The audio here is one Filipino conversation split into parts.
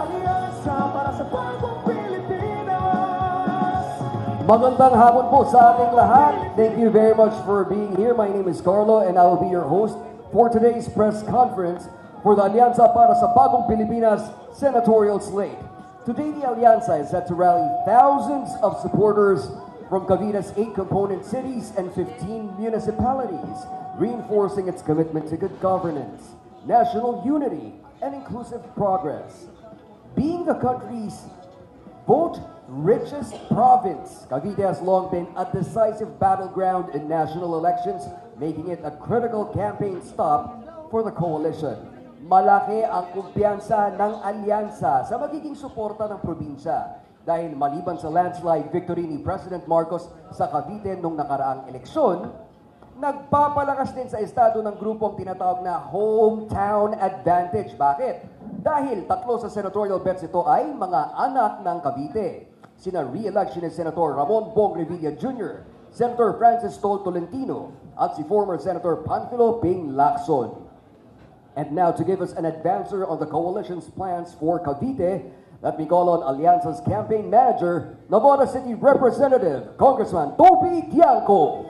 Alyansa para sa bagong Pilipinas. Magandang hapon po sa ating lahat. Thank you very much for being here. My name is Carlo and I will be your host for today's press conference for the Alyansa para sa Bagong Pilipinas senatorial slate. Today, the Alyansa is set to rally thousands of supporters from Cavida's 8 component cities and 15 municipalities, reinforcing its commitment to good governance, national unity, and inclusive progress. Being the country's vote richest province, Cavite has long been a decisive battleground in national elections, making it a critical campaign stop for the coalition. Malaki ang kumpiyansa ng alyansa sa magiging suporta ng probinsya dahil maliban sa landslide victory ni President Marcos sa Cavite nung nakaraang eleksyon, nagpapalakas din sa estado ng grupong tinatawag na hometown advantage. Bakit? Dahil 3 sa senatorial bets ito ay mga anak ng Cavite. Sina re-election ni Senator Ramon Bong Revilla Jr., Senator Francis Tol Tolentino, at si former Senator Panfilo Ping Lacson. And now to give us an advancer on the coalition's plans for Cavite, let me call on Alyansa's campaign manager, Navotas City Representative, Congressman Toby Tiangco.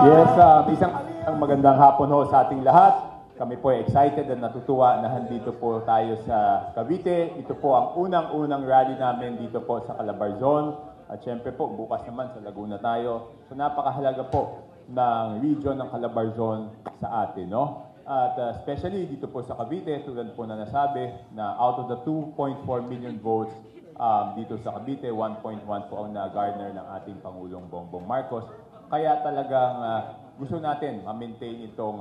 Yes, isang magandang hapon ho sa ating lahat. Kami po ay excited at natutuwa na nandito po tayo sa Cavite. Ito po ang unang-unang rally namin dito po sa Calabarzon. At syempre po, bukas naman sa Laguna tayo. So napakahalaga po ng region ng Calabarzon sa atin, no? At especially dito po sa Cavite, tulad po na nasabi na out of the 2.4 million votes dito sa Cavite, 1.1 po ang na-garner ng ating Pangulong Bongbong Marcos. Kaya talagang gusto natin ma-maintain itong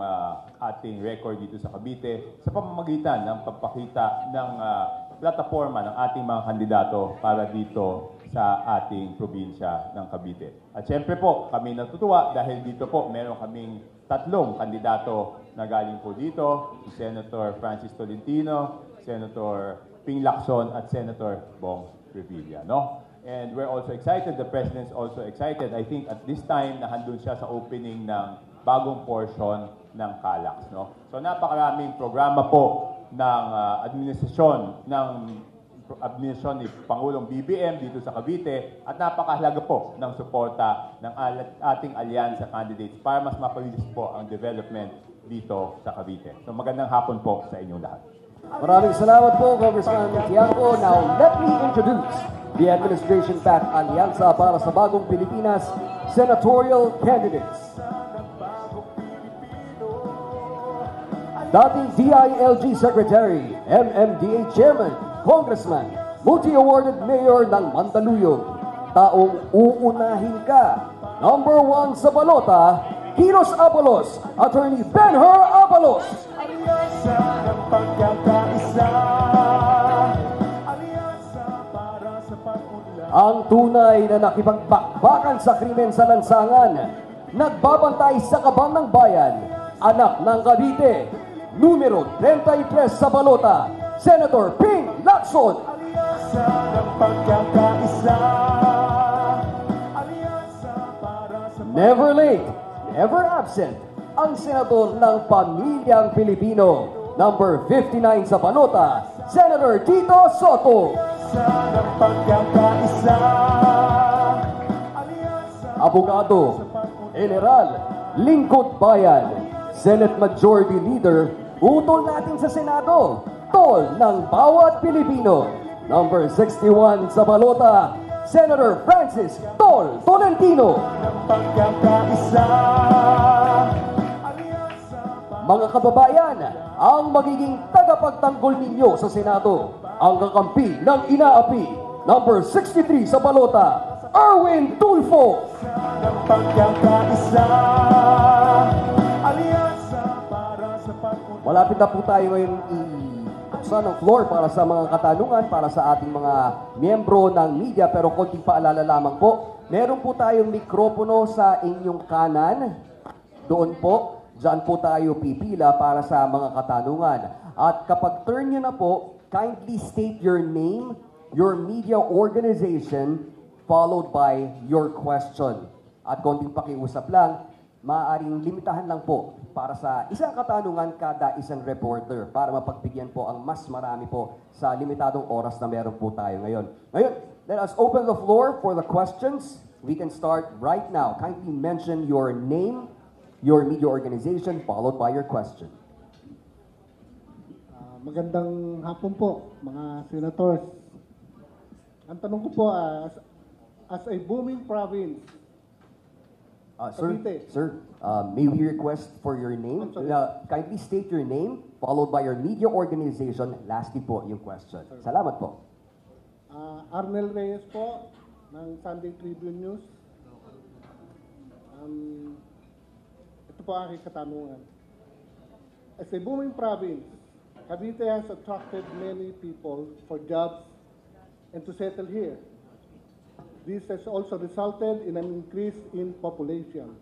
ating record dito sa Cavite sa pamamagitan ng pagpakita ng plataforma ng ating mga kandidato para dito sa ating probinsya ng Cavite. At syempre po, kami natutuwa dahil dito po meron kaming 3 kandidato na galing po dito, si Senator Francis Tolentino, Senator Ping Lacson, at Senator Bong Revilla, no? And we're also excited, the President's also excited. I think at this time, nahandun siya sa opening ng bagong portion ng CALAX, no? So napakaraming programa po ng administrasyon ni Pangulong BBM dito sa Cavite at napakahalaga po ng suporta ng ating alyansa candidates para mas mapabilis po ang development dito sa Cavite. So magandang hapon po sa inyong lahat. Maraming salamat po, Congressman Tiangco. Now, let me introduce the administration-backed Alyansa para sa Bagong Pilipinas senatorial candidates. Dating DILG Secretary, MMDA Chairman, Congressman, multi-awarded Mayor ng Mandaluyong, taong uunahin ka. Number 1 sa balota, Kiros Abalos, Attorney Ben-Hur Abalos. Alyansa ng pagkakaisa. Alyansa para sa pag-unlad. Ang tunay na nakipagbakbakan sa krimen sa lansangan, nagbabantay sa kaban ng bayan, anak ng Cavite, numero 33 sa balota, Senator Ping Lacson. Alyansa ng pagkakaisa. Alyansa para sa Never late, never absent, ang senador ng Pamilyang Pilipino, number 59 sa balota, Senator Tito Soto. Alyansa ng pagkakaisa. Alyansa Abogado, General, Lingkod Bayan, Senate Majority Leader, utol natin sa Senado, tol ng bawat Pilipino, number 61 sa balota, Senator Francis Tol Tolentino. ng pagkakaisa. Alyansa Mga kababayan, ang magiging tagapagtanggol ninyo sa Senado, ang kakampi ng inaapi, number 63 sa balota, Erwin Tulfo. ng pagkakaisa. Alyansa para sa pag-unlad. Malapit na po tayo ngayon ibuksan ang floor para sa mga katanungan, para sa ating mga miyembro ng media. Pero konting paalala lamang po, meron po tayong mikropono sa inyong kanan. Doon po, dyan po tayo pipila para sa mga katanungan. At kapag turn nyo na po, kindly state your name, your media organization, followed by your question. At konting pakiusap lang, maaaring limitahan lang po para sa isang katanungan kada isang reporter para mapagbigyan po ang mas marami po sa limitadong oras na meron po tayo ngayon. Ngayon, let us open the floor for the questions. We can start right now. Kindly mention your name, your media organization, followed by your question. Magandang hapon po, mga senators. Ang tanong ko po, as a booming province, Cavite. Sir, may we request for your name? I'm sorry. Kindly state your name, followed by your media organization. Lastly po yung question. Salamat po. Arnel Reyes po, ng Sunday Tribune News. Ito po ang aking katanungan. As a booming province, Cavite has attracted many people for jobs and to settle here. This has also resulted in an increase in population.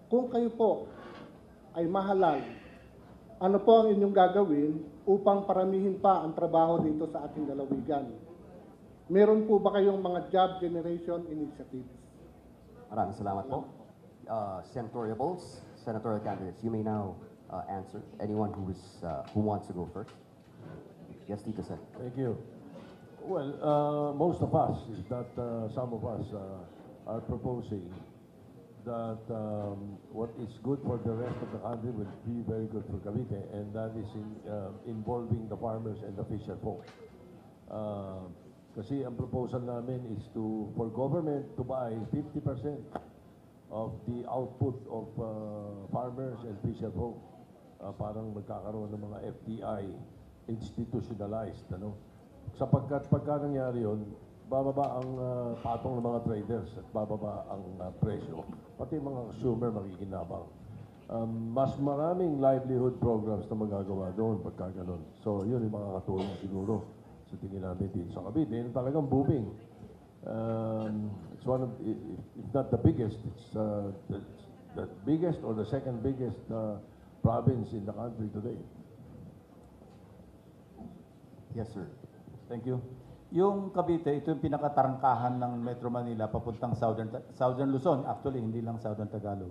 Kung kayo po ay mahalal, ano po ang inyong gagawin upang paramihin pa ang trabaho dito sa ating lalawigan? Meron po ba kayong mga job generation initiatives? Maraming salamat po. Senatorials, senatorial candidates, you may now answer. Anyone who wants to go first? Yes, Tito Sen. Thank you. Well, most of us, if not some of us, are proposing that what is good for the rest of the country will be very good for Cavite, and that is involving the farmers and the fisher folk. Kasi ang proposal namin is for government to buy 50% of the output of farmers and fisher folk. Parang magkakaroon ng mga FDI, institutionalized, ano? Sapagkat pagka nangyari yun, bababa ang patong ng mga traders at bababa ang presyo. Pati mga consumer makikinabang. Mas maraming livelihood programs na magagawa doon pagka ganun. So yun yung mga katulong siguro sa tingin namin dito sa Cavite. Yun talagang booming. It's one of, if not the biggest, it's the biggest or the second biggest province in the country today. Yes, sir. Thank you. Yung Cavite, ito yung pinakatarangkahan ng Metro Manila papuntang Southern Luzon. Actually, hindi lang Southern Tagalog.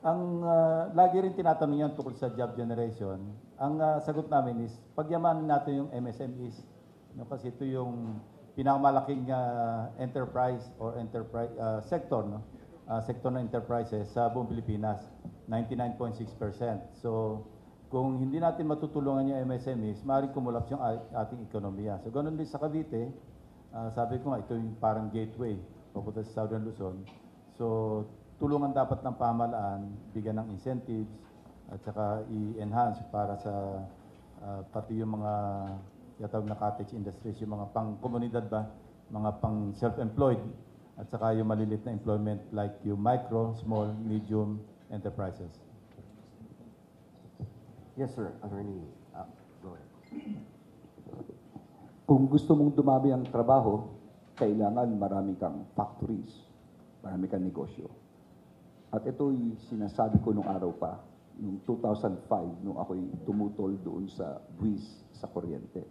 Ang lagi rin tinatanong yan tungkol sa job generation, ang sagot namin is, pagyamanin natin yung MSMEs. No, kasi ito yung pinakamalaking enterprise or enterprise sector, no? Sector ng enterprises sa buong Pilipinas, 99.6%. So, kung hindi natin matutulungan yung MSMEs, maaaring kumulaps yung ating ekonomiya. So, ganun din sa Cavite, sabi ko nga, ito yung parang gateway papunta sa Southern Luzon. So, tulungan dapat ng pamahalaan, bigyan ng incentives, at saka i-enhance para sa pati yung mga yatawag na cottage industries, yung mga pang-komunidad ba, mga pang-self-employed, at saka yung malilit na employment like yung micro, small, medium enterprises. Yes, sir. Attorney, go ahead. Kung gusto mong dumami ang trabaho, kailangan marami kang factories, marami kang negosyo. At ito'y sinasabi ko nung araw pa, noong 2005, nung ako'y tumutol doon sa buwis sa kuryente.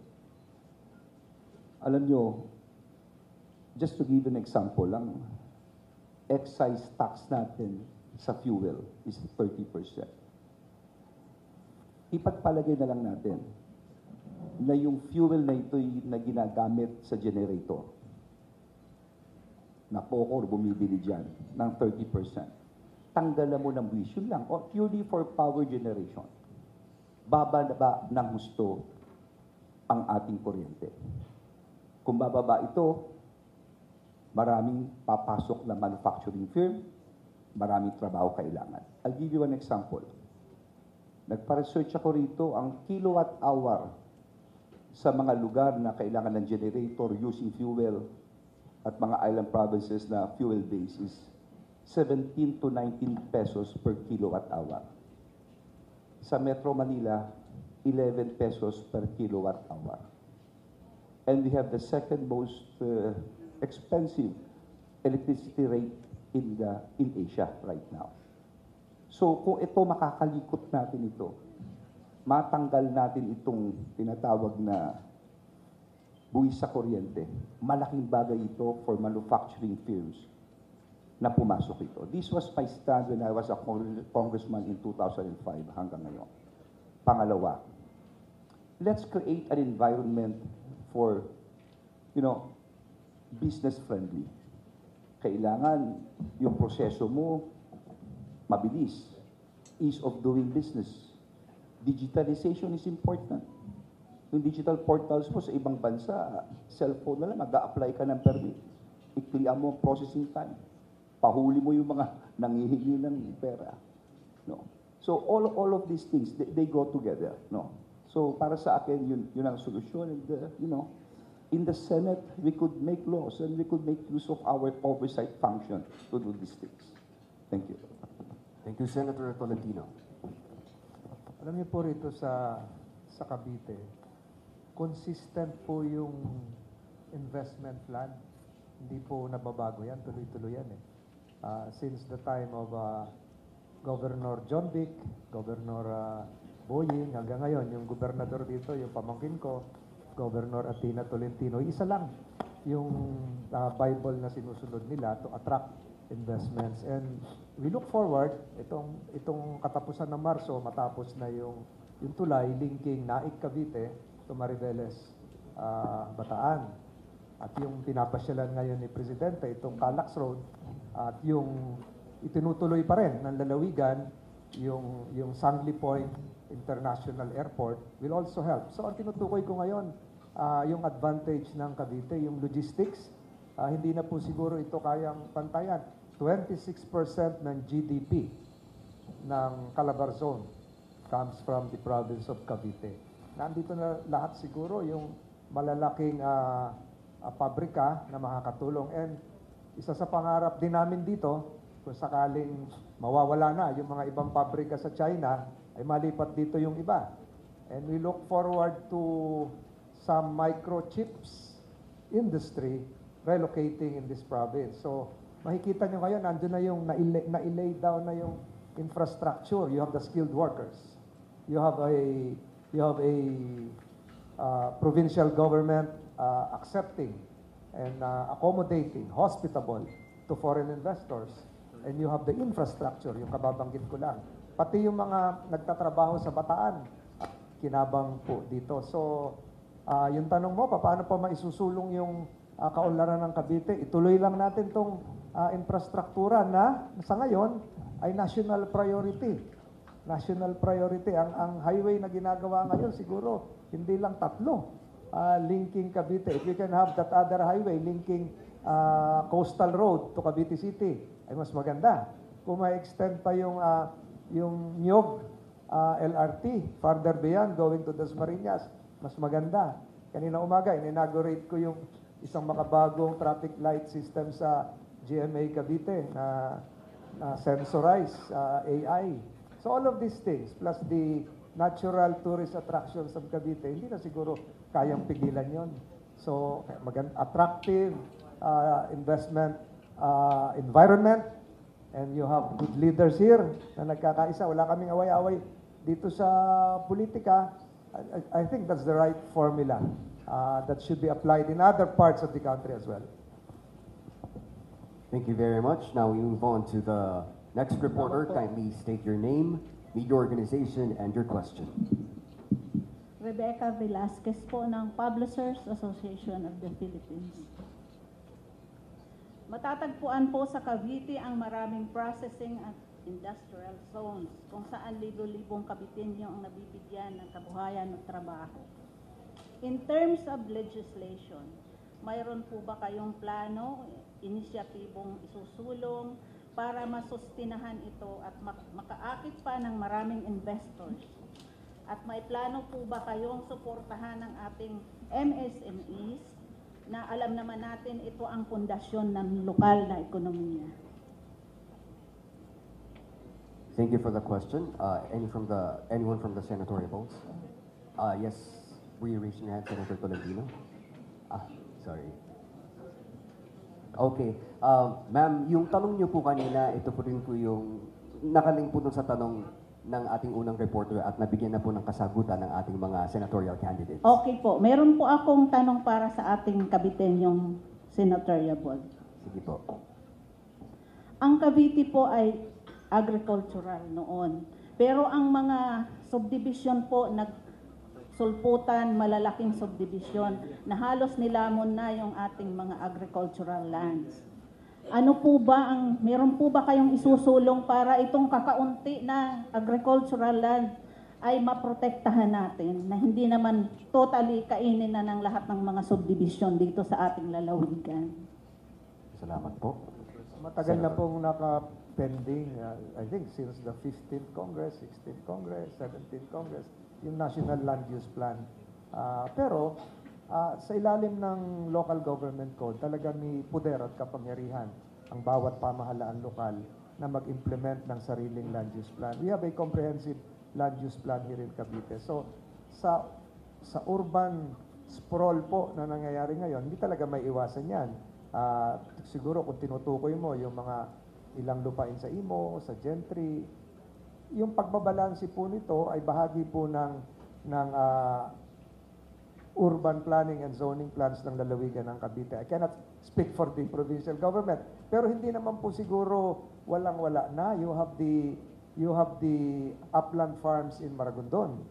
Alam nyo, just to give an example lang, excise tax natin sa fuel is 30%. Ipagpalagay na lang natin na yung fuel na ito'y na ginagamit sa generator. Na Pocor bumibili dyan ng 30%. Tanggalan mo ng buwis, yun lang, or purely for power generation. Bababa ng husto ang ating kuryente. Kung bababa ito, maraming papasok na manufacturing firm, maraming trabaho kailangan. I'll give you an example. Nagpa-research ako rito, ang kilowatt hour sa mga lugar na kailangan ng generator using fuel at mga island provinces na fuel base is 17 to 19 pesos per kilowatt hour. Sa Metro Manila, 11 pesos per kilowatt hour. And we have the second most expensive electricity rate in Asia right now. So kung ito makakalikot natin ito, matanggal natin itong tinatawag na buwis sa kuryente, malaking bagay ito for manufacturing firms. na pumasok ito. This was my stand when I was a congressman in 2005 hanggang ngayon. Pangalawa, let's create an environment for, business-friendly. Kailangan yung proseso mo mabilis. Ease of doing business. Digitalization is important. Yung digital portals mo sa ibang bansa, cellphone na lang, mag-a-apply ka ng permit. I-clear mo ang processing time. Pahuli mo yung mga nangihingi ng pera. No? So all of these things, they go together. No? So para sa akin, yun ang solusyon. And, in the Senate, we could make laws and we could make use of our oversight function to do these things. Thank you. Thank you, Senator Tolentino. Alam niyo po rito sa Cavite, consistent po yung investment plan. Hindi po nababago yan, tuloy-tuloy yan eh. Since the time of Governor John Vic, Governor Boying, hanggang ngayon, yung gobernador dito, yung pamangkin ko, Governor Athena Tolentino, isa lang yung Bible na sinusunod nila to attract investments. And we look forward, itong katapusan ng Marso, matapos na yung tulay linking Naik Cavite to Mariveles, Bataan. At yung pinapasyalan ngayon ni Presidente, itong Calax Road, at yung itinutuloy pa rin ng lalawigan, yung Sangley Point International Airport will also help. So ang tinutukoy ko ngayon, yung advantage ng Cavite, yung logistics, hindi na po siguro ito kayang pantayan. 26% ng GDP ng Calabar Zone comes from the province of Cavite. Nandito na lahat siguro yung malalaking pabrika na makakatulong. And isa sa pangarap din namin dito, kung sakaling mawawala na yung mga ibang pabrika sa China, ay malipat dito yung iba. And we look forward to some microchips industry relocating in this province. So, makikita nyo ngayon, nandun na yung na-lay down na yung infrastructure. You have the skilled workers. You have a provincial government accepting and accommodating, hospitable to foreign investors. And you have the infrastructure, yung kababanggit ko lang. Pati yung mga nagtatrabaho sa Bataan, kinabang po dito. So, yung tanong mo, paano pa maisusulong yung kaunlaran ng Cavite? Ituloy lang natin tong infrastruktura na sa ngayon ay national priority. National priority. Ang highway na ginagawa ngayon siguro hindi lang 3 linking Cavite. If we can have that other highway linking Coastal Road to Cavite City, ay mas maganda. Kung may extend pa yung Nyog LRT farther beyond going to Dasmariñas, mas maganda. Kanina umaga, in-inaugurate ko yung isang makabagong traffic light system sa GMA Cavite na sensorized AI. So all of these things, plus the natural tourist attractions of Cavite, hindi na siguro kayang pigilan yon. So attractive investment environment, and you have good leaders here na nagkakaisa. Wala kaming away-away dito sa politika. I think that's the right formula that should be applied in other parts of the country as well. Thank you very much. Now we move on to the next reporter. Kindly state your name, media organization, and your question. Rebecca Velasquez po ng Publishers Association of the Philippines. Matatagpuan po sa Cavite ang maraming processing at industrial zones kung saan libo-libong Caviteño ang nabibigyan ng kabuhayan at trabaho. In terms of legislation, mayroon po ba kayong plano, inisyatibong isusulong para masustinahan ito at makaakit pa ng maraming investors? At may plano po ba kayong suportahan ng ating MSMEs na alam naman natin ito ang pundasyon ng lokal na ekonomiya? Thank you for the question. Anyone from the senatorial polls? Yes, were you raising your hand, Senator Tolentino? Sorry. Okay. Ma'am, yung tanong niyo po kanina, ito po rin po yung nakaling po dun sa tanong ng ating unang reporter at nabigyan na po ng kasagutan ng ating mga senatorial candidates. Okay po. Meron po akong tanong para sa ating Caviteñong senatorial board. Sige po. Ang Cavite po ay agricultural noon. Pero ang mga subdivision po nagsulputan, malalaking subdivision na halos nilamon na yung ating mga agricultural lands. Ano po ba meron po ba kayong isusulong para itong kakaunti na agricultural land ay maprotektahan natin na hindi naman totally kainin na ng lahat ng mga subdivision dito sa ating lalawigan? Salamat po. Matagal na pong naka-pending, I think since the 15th Congress, 16th Congress, 17th Congress, yung National Land Use Plan. Pero sa ilalim ng Local Government Code, talaga may puder at kapangyarihan ang bawat pamahalaan lokal na mag-implement ng sariling land use plan. We have a comprehensive land use plan here in Cavite. So sa urban sprawl po na nangyayari ngayon, hindi talaga may iwasan yan. Siguro kung tinutukoy mo yung mga ilang lupain sa Imo, sa Gentry, yung pagbabalansi po nito ay bahagi po ng urban planning and zoning plans ng lalawigan ng Cavite. I cannot speak for the provincial government, pero hindi naman po siguro walang-wala na. You have the upland farms in Maragondon.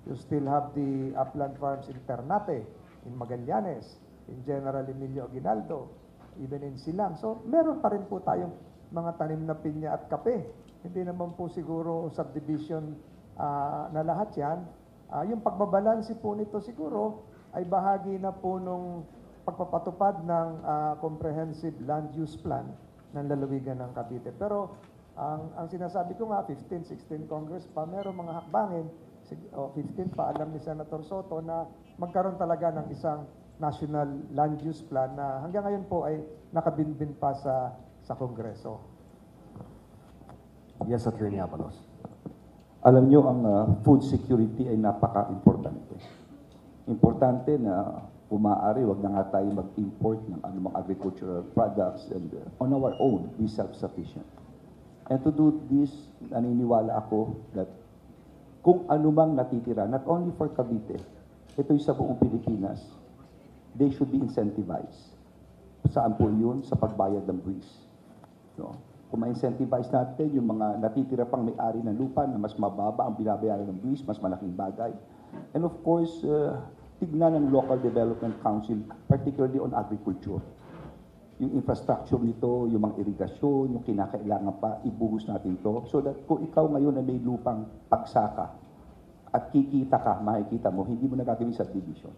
You still have the upland farms in Ternate, in Magallanes, in General Emilio Aguinaldo, even in Silang. So, meron pa rin po tayong mga tanim na pinya at kape. Hindi naman po siguro subdivision na lahat yan. Yung pagbabalansi po nito siguro ay bahagi na po nung pagpapatupad ng comprehensive land use plan ng lalawigan ng Cavite. Pero ang sinasabi ko nga, 15, 16 Congress pa, meron mga hakbangin, 15 pa, alam ni Senator Soto na magkaroon talaga ng isang national land use plan na hanggang ngayon po ay nakabinbin pa sa Kongreso. Yes, Attorney Abalos. Alam nyo, ang food security ay napaka-importante. Importante na kung maaari, wag na nga tayo mag-import ng anumang agricultural products and on our own, be self-sufficient. And to do this, naniniwala ako that kung anumang natitira, not only for Cavite, ito'y sa buong Pilipinas, they should be incentivized. Saan po yun? Sa pagbayad ng buwis. No? Kung ma-incentivize natin yung mga natitira pang may-ari ng lupa na mas mababa ang binabayaran ng buwis, mas malaking bagay. And of course, tignan ng Local Development Council, particularly on agriculture. Yung infrastructure nito, yung mga irigasyon, yung kinakailangan pa, ibuhos natin to. So that kung ikaw ngayon ay may lupang pagsaka at kikita ka, makikita mo, hindi mo na gagawin subdivision.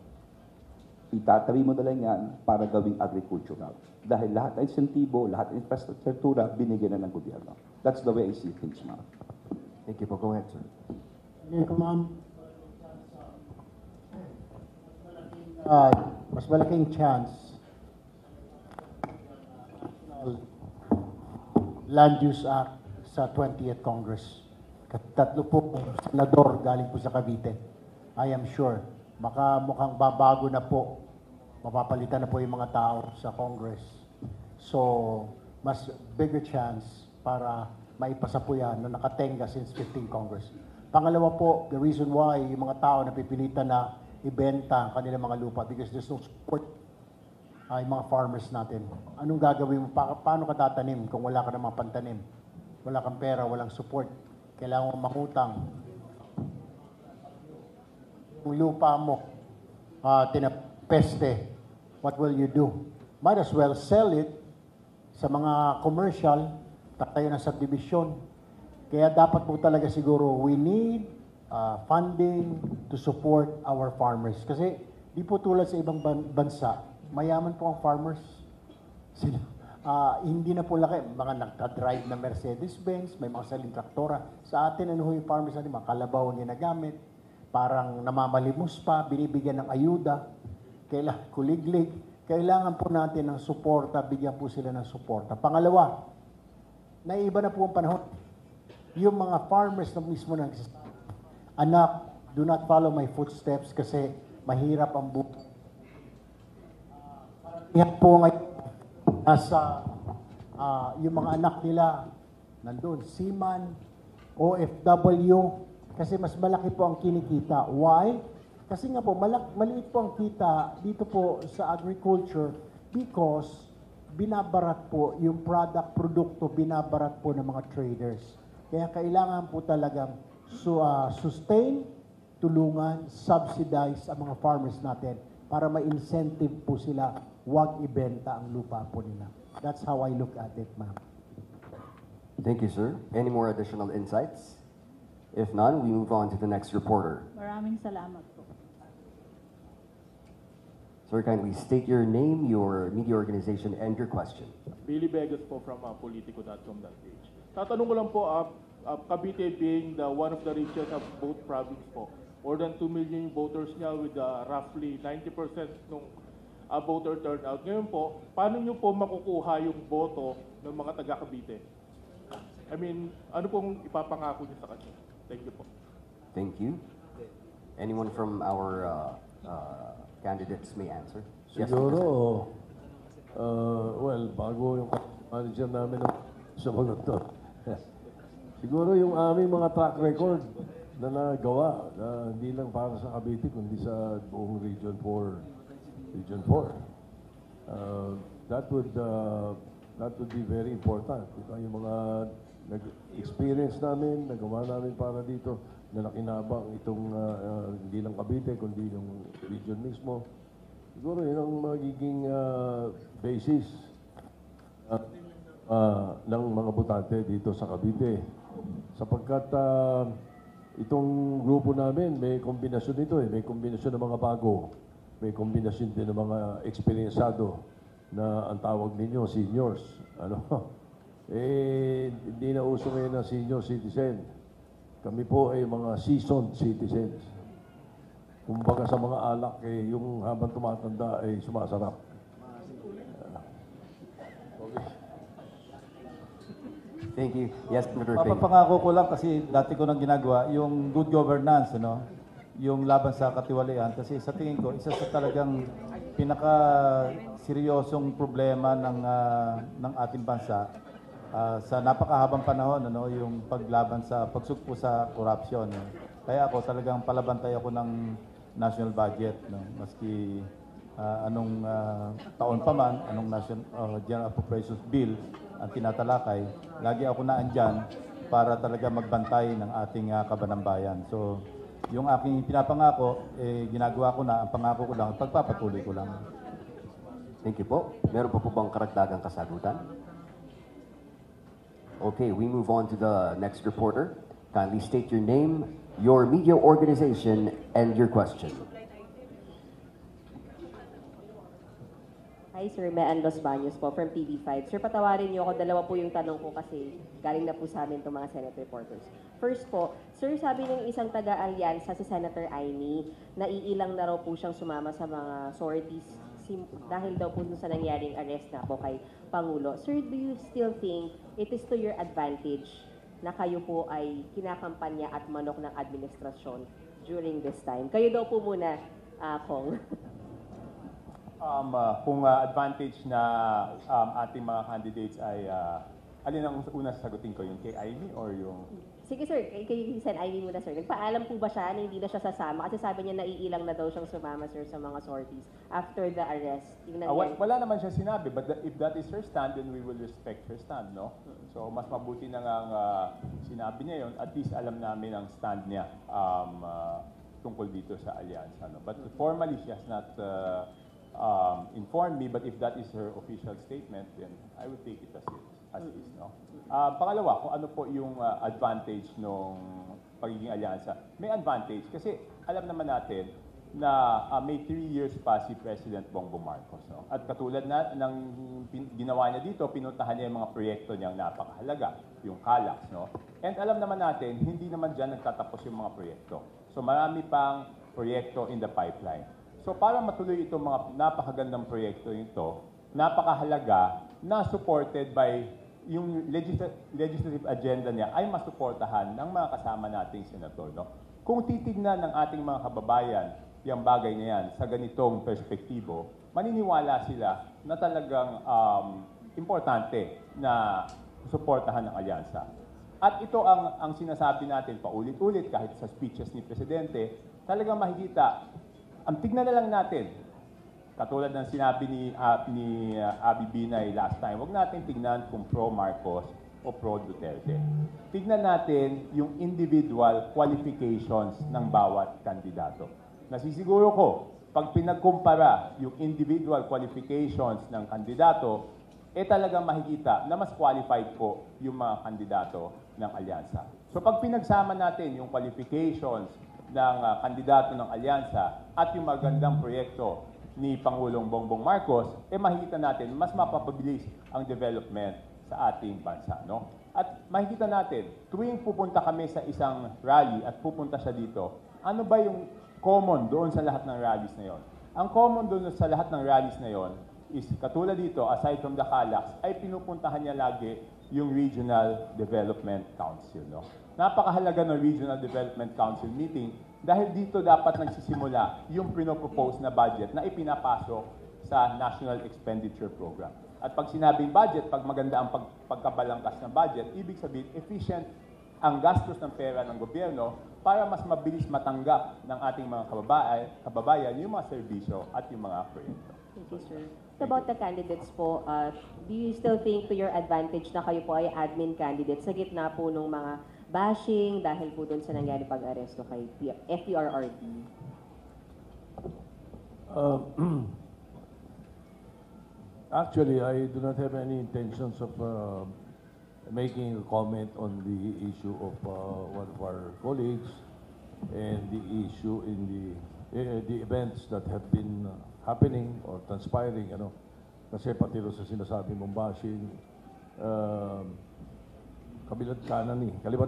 Itatabi mo na lang yan para gawing agricultural. Dahil lahat ng insentibo, lahat ng infrastruktura, binigyan na ng gobyerno. That's the way I see things, ma'am. Thank you po. Go ahead, sir. Ma'am, mas malaking chance Land Use Act sa 20th Congress. Tatlo po senador galing po sa Cavite. I am sure. Mukhang babago na po. Mapapalitan na po yung mga tao sa Congress. So, mas bigger chance para maipasa po yan na nakatenga since 15 Congress. Pangalawa po, the reason why yung mga tao napipilitan na ibenta ang kanilang mga lupa because there's no support yung mga farmers natin. Anong gagawin mo? Paano ka tatanim kung wala ka namang pantanim? Wala kang pera, walang support. Kailangan mo mangutang. Yung lupa mo, tinapeste, what will you do? Might as well sell it sa mga commercial, tatayo ng subdivision. Kaya dapat po talaga siguro, we need funding to support our farmers. Kasi di po tulad sa ibang bansa, mayaman po ang farmers. Sila, hindi na po laki. Mga nagka-drive na Mercedes-Benz, may mga saling traktora. Sa atin, ano yung farmers natin? Mga kalabaw ang ginagamit. Parang namamalimos pa, binibigyan ng ayuda. Kuliglig. Kailangan po natin ng suporta, bigyan po sila ng suporta. Pangalawa, naiba na po ang panahon. Yung mga farmers na mismo nagsasabi, anak, do not follow my footsteps kasi mahirap ang buhay. Yan po ngayon, nasa yung mga anak nila, nandun, seaman, OFW, kasi mas malaki po ang kinikita. Why? Kasi nga po, maliit po ang kita dito po sa agriculture because binabarat po yung produkto binabarat po ng mga traders. Kaya kailangan po talagang sustain, tulungan, subsidize ang mga farmers natin para ma-incentive po sila huwag ibenta ang lupa po nila. That's how I look at it, ma'am. Thank you, sir. Any more additional insights? If none, we move on to the next reporter. Maraming salamat po. Sir, kindly state your name, your media organization, and your question. Billy Vegas po from politico.com.ph. Tatanong ko lang po, Cavite being one of the richest of both province po. More than 2 million voters niya with roughly 90% ng voter turnout. Ngayon po, paano niyo po makukuha yung boto ng mga taga Cavite? I mean, ano pong ipapangako niyo sa kanila? Thank you po. Thank you. Anyone from our candidates may answer? Yes, Siguro, well, bago yung manager namin sa mga to. Siguro yung aming mga track record na nagawa, na hindi lang para sa Cavite, kundi sa buong Region 4. Region 4. That would be very important. Yung mga experience namin, nagawa namin para dito, na nakinabang itong hindi lang Cavite, kundi yung region mismo. Siguro yun ang magiging basis ng mga botante dito sa Cavite. Sapagkat itong grupo namin, may kombinasyon nito may kombinasyon ng mga bago, may kombinasyon din ng mga eksperyensado na ang tawag ninyo, seniors. Hindi na uso ngayon ng senior citizen. Kami po ay mga seasoned citizens. Kumbaga sa mga alak, yung habang tumatanda ay sumasarap. Thank you. Yes, Senator Ping. Mapapangako ko lang kasi dati ko nang ginagawa, yung good governance, yung laban sa katiwalian. Kasi sa tingin ko, isa sa talagang pinaka-seryosong problema ng ating bansa sa napakahabang panahon, yung paglaban sa pagsugpo sa corruption. Kaya ako talagang palabantay ako ng national budget, maski anong taon pa man, anong General Appropriations Bill ang tinatalakay, lagi ako naandyan para talaga magbantay ng ating kabanambayan. So, yung aking pinapangako, ginagawa ko na, ang pangako ko lang, pagpapatuloy ko lang. Thank you po. Meron pa po bang karagdagang kasagutan? Okay, we move on to the next reporter. Kindly state your name, your media organization, and your question. Hi Sir, Mean Los Baños po from TV5. Sir, patawarin niyo ako, dalawa po yung tanong ko kasi galing na po sa amin itong mga Senate reporters. First po, Sir, sabi ng isang taga-alyansa si Senator Aimee, naiilang na raw po siyang sumama sa mga sorties dahil daw po sa nangyaring arrest na po kay Pangulo. Sir, do you still think it is to your advantage na kayo po ay kinakampanya at manok ng administrasyon during this time? Kayo daw po muna, Kong. Kung advantage na ating mga candidates ay, alin ang una sasagutin ko, yung kay Aimee or yung... Sige sir, kay Sen Aimee muna sir. Nagpaalam po ba siya na hindi na siya sasama? Kasi sabi niya naiilang na daw siyang sumama sir sa mga sorties after the arrest. Wala naman siya sinabi, but if that is her stand, then we will respect her stand, no? So mas mabuti na nga sinabi niya yun, at least alam namin ang stand niya tungkol dito sa alyansa, no? But formally, she has not... inform me, but if that is her official statement, then I would take it as is, no? Pangalawa, kung ano po yung advantage ng pagiging alyansa. May advantage kasi alam naman natin na may 3 years pa si President Bongbong Marcos, no? At katulad ng ginawa niya dito, pinuntahan niya yung mga proyekto niyang napakahalaga, yung CALAX, no? And alam naman natin, hindi naman dyan nagtatapos yung mga proyekto. So marami pang proyekto in the pipeline. So para matuloy itong mga napakagandang proyekto ito, napakahalaga na supported by yung legislative agenda niya ay masuportahan ng mga kasama nating senador, no? Kung titignan ng ating mga kababayan yung bagay na yan sa ganitong perspektibo, maniniwala sila na talagang importante na suportahan ng alyansa. At ito ang sinasabi natin paulit-ulit kahit sa speeches ni Presidente, talagang makikita. Ang tignan na lang natin, katulad ng sinabi ni Abby Binay last time, huwag natin tignan kung pro-Marcos o pro-Duterte. Tignan natin yung individual qualifications ng bawat kandidato. Nasisiguro ko, pag pinagkumpara yung individual qualifications ng kandidato, talagang makikita na mas qualified po yung mga kandidato ng alyansa. So pag pinagsama natin yung qualifications ng kandidato ng alyansa at yung magandang proyekto ni Pangulong Bongbong Marcos, makikita natin mas mapapabilis ang development sa ating bansa. No? At makikita natin, tuwing pupunta kami sa isang rally at pupunta siya dito, ano ba yung common doon sa lahat ng rallies na yon? Ang common doon sa lahat ng rallies na yon is katulad dito, aside from the CALACs, ay pinupuntahan niya lagi yung Regional Development Council. No? Napakahalaga ng Regional Development Council meeting dahil dito dapat nagsisimula yung pinopropose na budget na ipinapasok sa National Expenditure Program. At pag sinabing budget, pag maganda ang pagkabalangkas ng budget, ibig sabihin efficient ang gastos ng pera ng gobyerno para mas mabilis matanggap ng ating mga kababayan yung mga serbisyo at yung mga proyekto. Thank you, sir. About the candidates po, do you still think to your advantage na kayo po ay admin candidate sa gitna po ng mga bashing dahil po doon sa nangyari pag-aresto kay FPRRD? Actually, I do not have any intentions of making a comment on the issue of one of our colleagues and the issue in the events that have been happening or transpiring, kasi pati rin sa sinasabi mong bashing, kalibat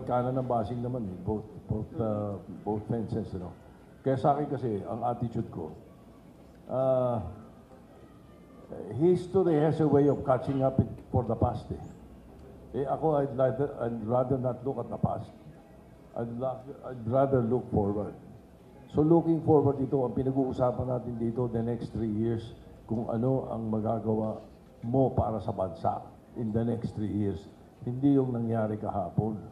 kanan ng bashing naman both fences, Kaya sa akin kasi, ang attitude ko, history has a way of catching up for the past. Ako, I'd rather not look at the past. I'd rather look forward. So looking forward dito, ang pinag-uusapan natin dito the next 3 years, kung ano ang magagawa mo para sa bansa in the next 3 years. Hindi yung nangyari kahapon.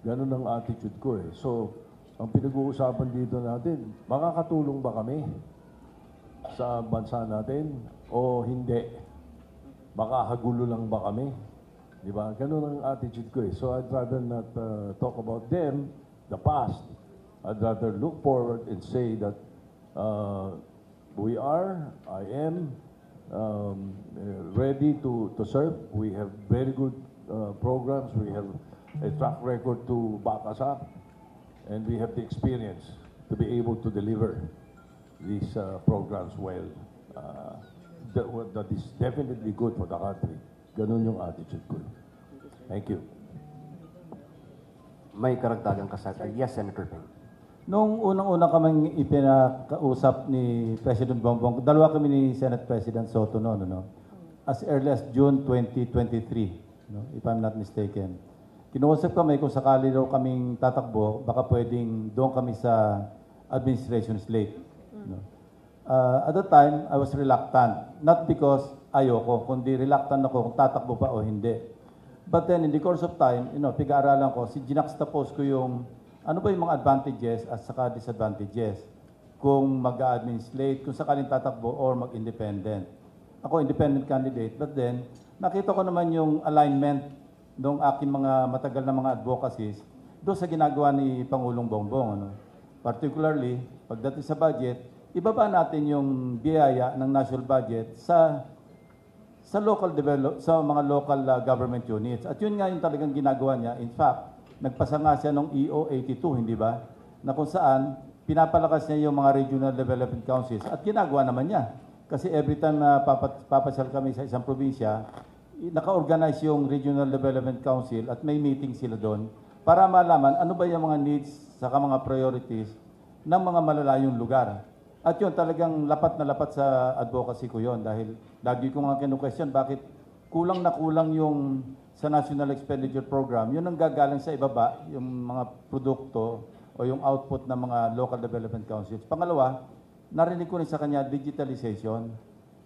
Ganun ang attitude ko eh. So, ang pinag-uusapan dito natin, makakatulong ba kami sa bansa natin o hindi? Makakagulo lang ba kami? Di ba? Ganun ang attitude ko eh. So I'd rather not talk about them, the past. I'd rather look forward and say that I am ready to serve. We have very good programs. We have a track record to back us up. And we have the experience to be able to deliver these programs well. That is definitely good for the country. Ganun yung attitude ko. Thank you. May karagdagang kasagot. Yes, Senator Peng. Nung unang-una kaming ipinakausap ni President Bongbong, dalawa kami ni Senate President Soto noon, as early as June 2023, if I'm not mistaken. Kinuusap kami kung sakali daw kaming tatakbo, baka pwedeng doon kami sa administration slate. At that time, I was reluctant. Not because ayoko, kundi reluctant ako kung tatakbo pa o hindi. But then, in the course of time, pag-aaralan ko, juxtapose ko yung ano ba yung mga advantages at saka disadvantages kung mag-administrate, kung sakaling tatakbo or mag-independent. Ako, independent candidate, but then, nakita ko naman yung alignment ng aking mga matagal na mga advocacies doon sa ginagawa ni Pangulong Bongbong. Particularly, pagdating sa budget, ibaba natin yung biyaya ng national budget sa mga local government units. At yun nga yung talagang ginagawa niya. In fact, nagpasa nga siya ng EO 82, hindi ba? Na kung saan, pinapalakas niya yung mga regional development councils. At ginagawa naman niya. Kasi every time na papasyal kami sa isang probinsya, naka-organize yung regional development council at may meeting sila doon para malaman ano ba yung mga needs saka mga priorities ng mga malalayong lugar. At yun, talagang lapat na lapat sa advocacy ko yun dahil lagi ko nga kinu-question bakit kulang na kulang yung sa National Expenditure Program, yun ang gagaling sa ibaba, yung mga produkto o yung output ng mga local development councils. Pangalawa, narinig ko rin sa kanya digitalization.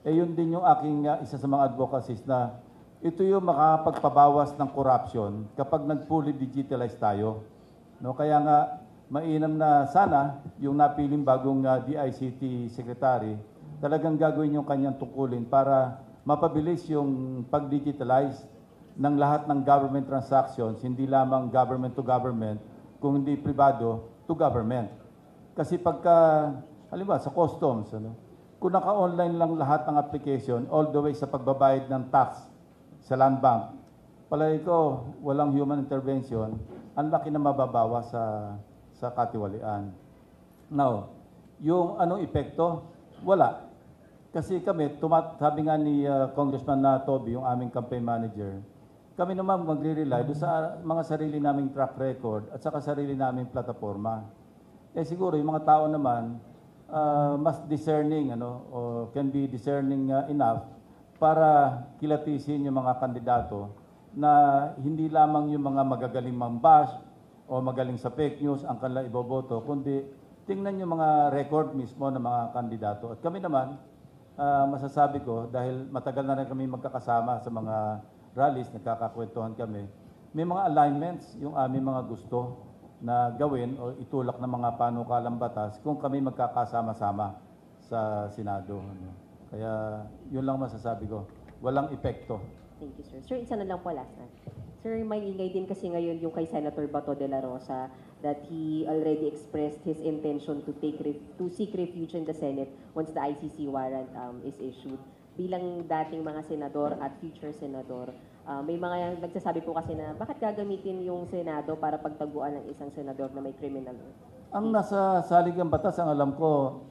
Yun din yung aking isa sa mga advocacies na ito yung makapagpabawas ng corruption kapag nag-fully digitalize tayo. Kaya nga, mainam na sana yung napiling bagong DICT Secretary talagang gagawin yung kanyang tungkulin para mapabilis yung pag-digitalize ng lahat ng government transactions, hindi lamang government to government, kung hindi privado to government. Kasi pagka, halimbawa sa customs, kung naka-online lang lahat ng application, all the way sa pagbabayad ng tax sa land bank, palagi ko, walang human intervention, ang laki na mababawa sa katiwalian. Now, yung anong epekto? Wala. Kasi kami, sabi nga ni Congressman Toby, yung aming campaign manager, kami naman magre-rely doon sa mga sarili naming track record at saka sarili naming plataforma. Siguro yung mga tao naman, mas discerning, o can be discerning enough para kilatisin yung mga kandidato na hindi lamang yung mga magagaling mambash o magaling sa fake news ang kanila iboboto, kundi tingnan yung mga record mismo ng mga kandidato. At kami naman, masasabi ko, dahil matagal na rin kami magkakasama sa mga rallies, nagkakakwentuhan kami, may mga alignments yung aming mga gusto na gawin o itulak ng mga panukalang batas kung kami magkakasama-sama sa Senado. Kaya yun lang masasabi ko. Walang epekto. Thank you, sir. Sir, isa na lang po last na. Sir, may ingay din kasi ngayon yung kay Senator Bato de la Rosa that he already expressed his intention to seek refuge in the Senate once the ICC warrant is issued. Bilang dating mga senador at future senador, may mga nagsasabi po kasi na bakit gagamitin yung Senado para pagtaguan ng isang senador na may criminal? Ang nasa saligang batas, ang alam ko,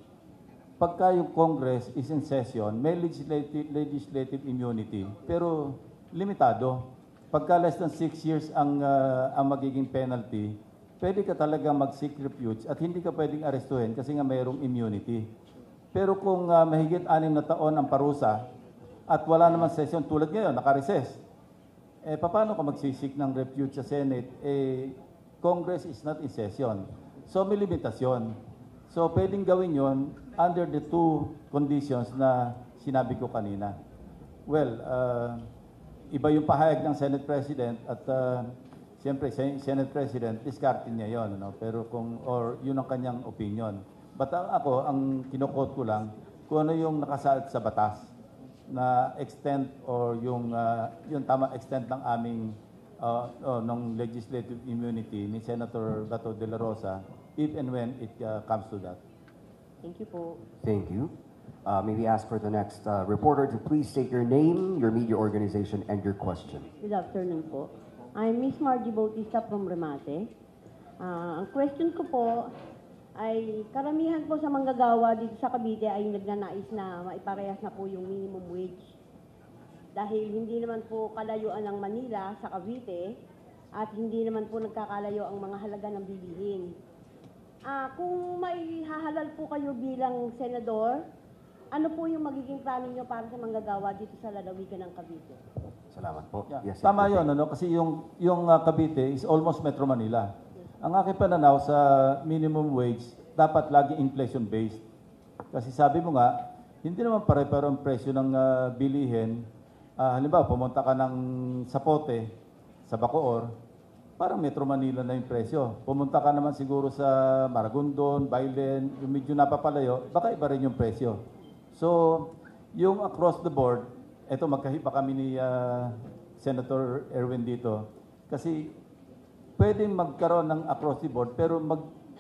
pagka yung Congress is in session, may legislative immunity, pero limitado. Pagka less than 6 years ang magiging penalty, pwede ka talagang mag-seek refuge at hindi ka pwedeng arestuhin kasi nga mayroong immunity. Pero kung mahigit 6 na taon ang parusa at wala naman session tulad ngayon, naka-recess, paano ka magsisik ng refuge sa Senate? Congress is not in session. So may limitasyon. So pwedeng gawin yon under the 2 conditions na sinabi ko kanina. Well, iba yung pahayag ng Senate President at siyempre, Senate President, discardin niya yon, pero or yun ang kanyang opinion. But ako, ang kinukot ko lang, kung ano yung nakasaad sa batas na extent or yung tama extent ng aming ng legislative immunity ni Senator Bato de la Rosa if and when it comes to that. Thank you po. Thank you. May we ask for the next reporter to please state your name, your media organization, and your question. Good afternoon po. I'm Miss Margie Bautista from Remate. Ang question ko po ay karamihan po sa manggagawa dito sa Cavite ay nagnanais na maiparehas na po yung minimum wage. Dahil hindi naman po kalayuan ng Manila sa Cavite at hindi naman po nagkakalayo ang mga halaga ng bilihin. Kung may hahalal po kayo bilang senador, ano po yung magiging plano nyo para sa manggagawa dito sa lalawigan ng Cavite? Salamat po. Yeah. Yes, Tama yun, kasi yung Cavite is almost Metro Manila. Ang aking pananaw sa minimum wage, dapat lagi inflation-based. Kasi sabi mo nga, hindi naman pare-pare ang presyo ng bilihin. Halimbawa, pumunta ka ng Sapote, sa Bacoor, parang Metro Manila na yung presyo. Pumunta ka naman siguro sa Maragondon, Bailen, yung medyo napapalayo, baka iba rin yung presyo. So, yung across the board, eto magkahiba kami ni Senator Erwin dito, kasi pwedeng magkaroon ng across the board, pero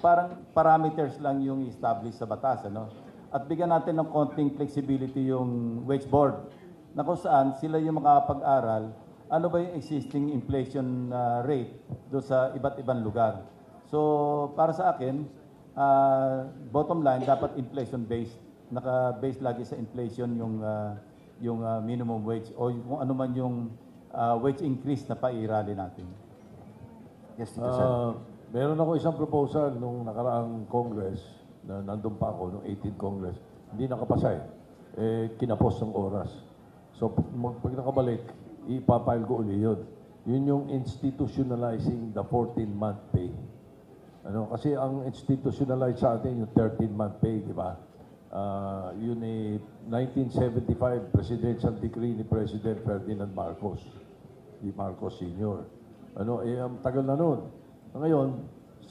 parang parameters lang yung establish sa batas. At bigyan natin ng konting flexibility yung wage board, na kung saan sila yung makakapag-aral, ano ba yung existing inflation rate doon sa iba't ibang lugar. So, para sa akin, bottom line, dapat inflation-based. Naka-based lagi sa inflation yung minimum wage o kung ano man yung wage increase na pairali natin. Yes, Tito Sen. Meron ako isang proposal nung nakaraang Congress, na nandun pa ako, nung 18th Congress. Hindi nakapasa kinapos ng oras. So, pag nakabalik, ipapile ko uli yun. Yun yung institutionalizing the 14-month pay. Kasi ang institutionalize sa atin yung 13-month pay, di ba? Yun 1975 presidential decree ni President Ferdinand Marcos, di Marcos Sr. Ang tagal na nun.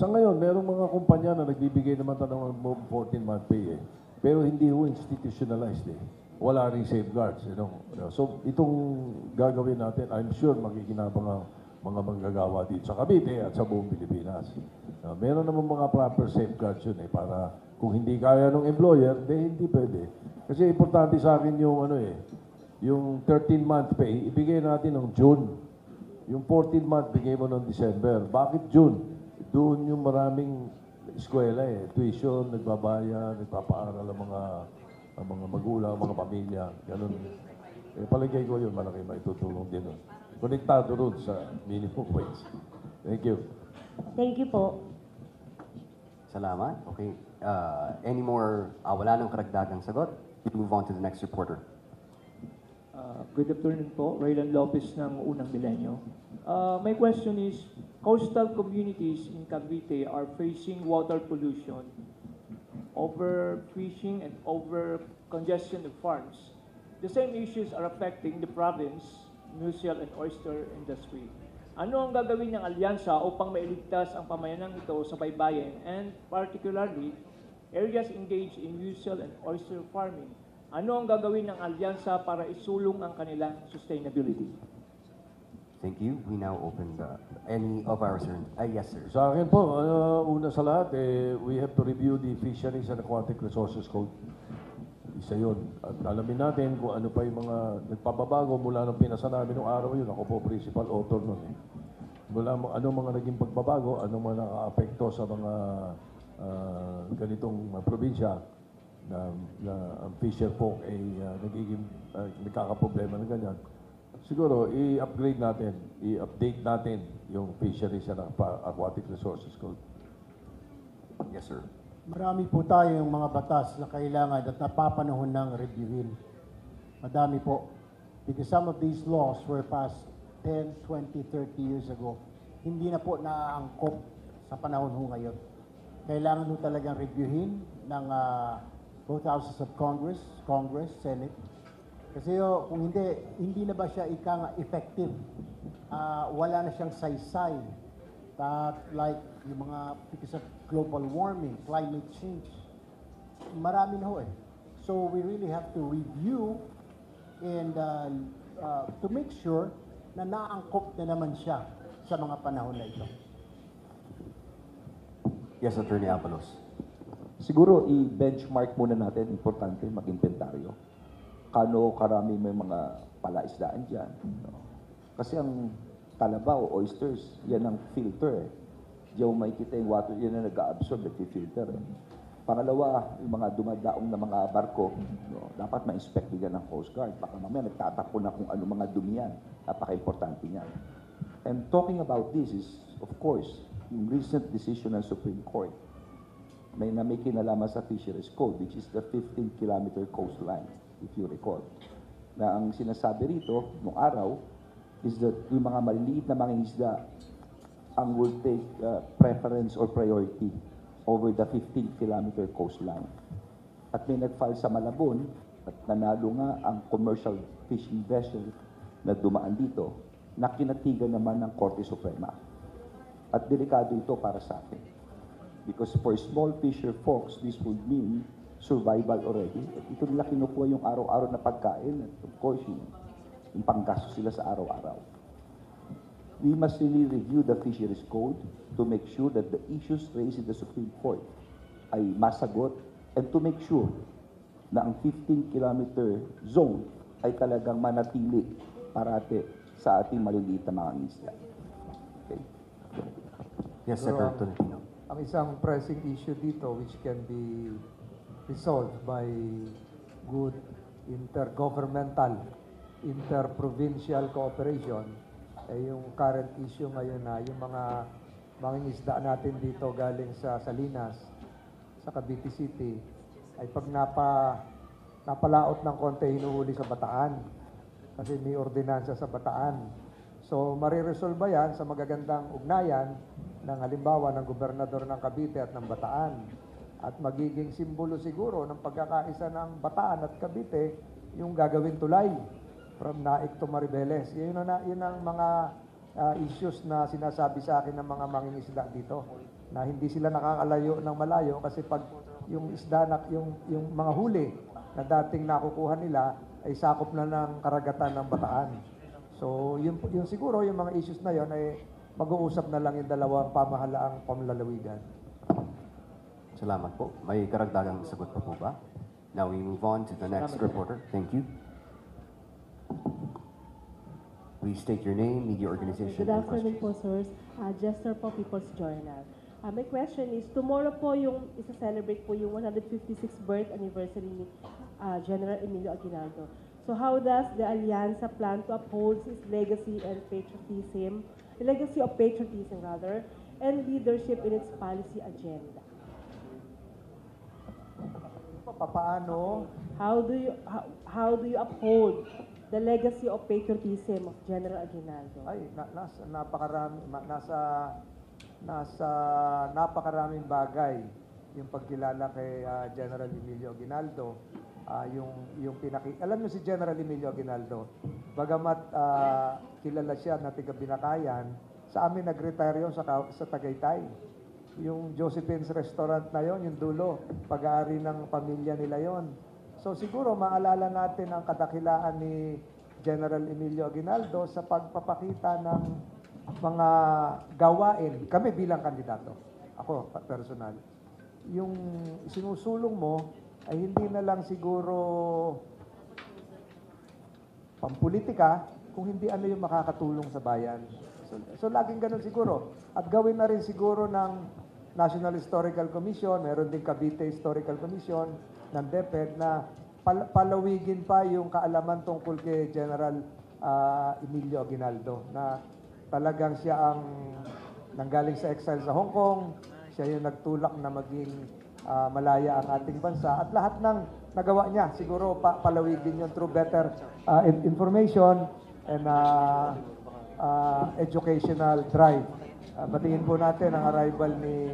Sa ngayon, merong mga kumpanya na nagbibigay naman ng 14-month pay pero hindi ho institutionalized eh. Wala rin safeguards, you know. So itong gagawin natin, I'm sure makikinabang ang mga manggagawa dito sa Cavite at sa buong Pilipinas. Meron naman mga proper safeguards yun eh, para kung hindi kaya ng employer, hindi pwede. Kasi importante sa akin yung yung 13-month pay, ibigay natin ng June. Yung 14-month, bigay mo ng December. Bakit June? Doon yung maraming eskwela eh. Tuition, nagbabayad, nagpapaaral ang mga magulang, mga pamilya. Ganun. Palagay ko yun, malaki maitutulong din nun. Konektado rin sa minimum wage. Thank you. Thank you po. Salamat. Okay. Any more, wala nang karagdagang sagot? We move on to the next reporter. Good afternoon po, Raylan Lopez ng Unang Milenyo. My question is, coastal communities in Cavite are facing water pollution, overfishing and over-congestion of farms. The same issues are affecting the province, mussel and oyster industry. Ano ang gagawin ng alyansa upang mailigtas ang pamayanang ito sa baybayin and particularly areas engaged in mussel and oyster farming? Ano ang gagawin ng alyansa para isulong ang kanilang sustainability? Thank you. We now open any of our yes, sir. Sa akin po, una sa lahat, we have to review the Fisheries and Aquatic Resources Code. Isa yun. At alamin natin kung ano pa yung mga nagpababago mula nung pinasa namin nung araw yun. Ako po principal author nun. Mula ano mga naging pagbabago, ano mga naka-apekto sa mga ganitong probinsya na ang fisher folk ay nagkakaproblema ng ganyan. Siguro, i-upgrade natin, i-update natin yung Fisheries and Aquatic Resources Code. Yes, sir. Marami po tayong mga batas na kailangan at napapanahon ng reviewin. Madami po. Because some of these laws were passed 10, 20, 30 years ago. Hindi na po naaangkop sa panahon ho ngayon. Kailangan ho talagang reviewin ng both houses of Congress, Senate. Kasi kung hindi na ba siya effective? Wala na siyang saysay. Like yung mga because of global warming, climate change. Marami na ho eh. So we really have to review and to make sure na naangkop na naman siya sa mga panahon na ito. Yes, Attorney Abalos. Siguro i-benchmark muna natin, importante mag-inventaryo. Kano karami may mga palaisdaan dyan. No? Kasi ang kalabaw, oysters, yan ang filter eh. Diyan mo makikita yung water, yan ang nag-absorb at filter eh. Pangalawa, yung mga dumadaong na mga barko, no, dapat ma-inspect yan ng Coast Guard. Baka mamaya nagtatapon na kung ano mga dumi yan. Napaka-importante niyan. And talking about this is, of course, yung recent decision ng Supreme Court may kinalaman sa Fisheries Code, which is the 15-kilometer coastline, if you recall. Na ang sinasabi rito, nung araw, is that yung mga maliliit na mga isda ang will take preference or priority over the 15-kilometer coastline. At may nag-file sa Malabon at nanalo nga ang commercial fishing vessel na dumaan dito na kinatigan naman ng Korte Suprema. At delikado ito para sa atin. Because for small fisher folks, this would mean survival already. At ito nila kinukuha yung araw-araw na pagkain at of course yung panggasto sila sa araw-araw. We must really review the Fisheries Code to make sure that the issues raised in the Supreme Court ay masagot and to make sure na ang 15-kilometer zone ay talagang manatili parate sa ating maliliit na mga isla. Okay. Yes, Senator Tolentino. Ang isang pressing issue dito which can be resolved by good intergovernmental, interprovincial cooperation ay yung current issue ngayon na yung mga mangingisda natin dito galing sa Salinas, sa Cavite City, ay pag napalaot ng konti hinuhuli sa Bataan kasi may ordinansa sa Bataan. So mariresolve yan sa magagandang ugnayan ng halimbawa ng gobernador ng Cavite at ng Bataan. At magiging simbolo siguro ng pagkakaisa ng Bataan at Cavite yung gagawin tulay from Naik to Maribeles. Yun ang mga issues na sinasabi sa akin ng mga mangingisda dito na hindi sila nakakalayo ng malayo kasi pag yung isda na, yung mga huli na dating nakukuha nila ay sakop na ng karagatan ng Bataan. So, yun siguro, yung mga issues na yon ay mag-uusap na lang yung dalawang pamahalaang pamlalawigan. Salamat po. May karagdagang sagot pa po ba? Now we move on to the next reporter. Thank you. Please state your name, media organization. Good and afternoon questions. po, sirs. Jester po, People's Journal. My question is, tomorrow po yung isa-celebrate po yung 156th birth anniversary ni General Emilio Aguinaldo. So how does the Alianza plan to uphold his legacy and patriotism, the legacy of patriotism rather, and leadership in its policy agenda? Paano? How do you uphold the legacy of patriotism of General Aguinaldo? Ay, nasa napakaraming bagay yung pagkilala kay General Emilio Aguinaldo. Alam niyo si General Emilio Aguinaldo, bagamat kilala siya na taga-Binakayan, sa amin nag-retire yun sa Tagaytay. Yung Josephine's Restaurant na yon, yung dulo, pag-aari ng pamilya nila yon. So siguro maalala natin ang kadakilaan ni General Emilio Aguinaldo sa pagpapakita ng mga gawain. Kami bilang kandidato, ako personal. Yung sinusulong mo ay hindi na lang siguro pampolitika, kung hindi ano yung makakatulong sa bayan. So laging ganun siguro. At gawin na rin siguro ng National Historical Commission, meron din Cavite Historical Commission ng DepEd na palawigin pa yung kaalaman tungkol kay General Emilio Aguinaldo na talagang siya ang nanggaling sa exile sa Hong Kong, siya yung nagtulak na maging malaya ang ating bansa at lahat ng nagawa niya siguro palawigin yun through better information and educational drive. Batiin po natin ang arrival ni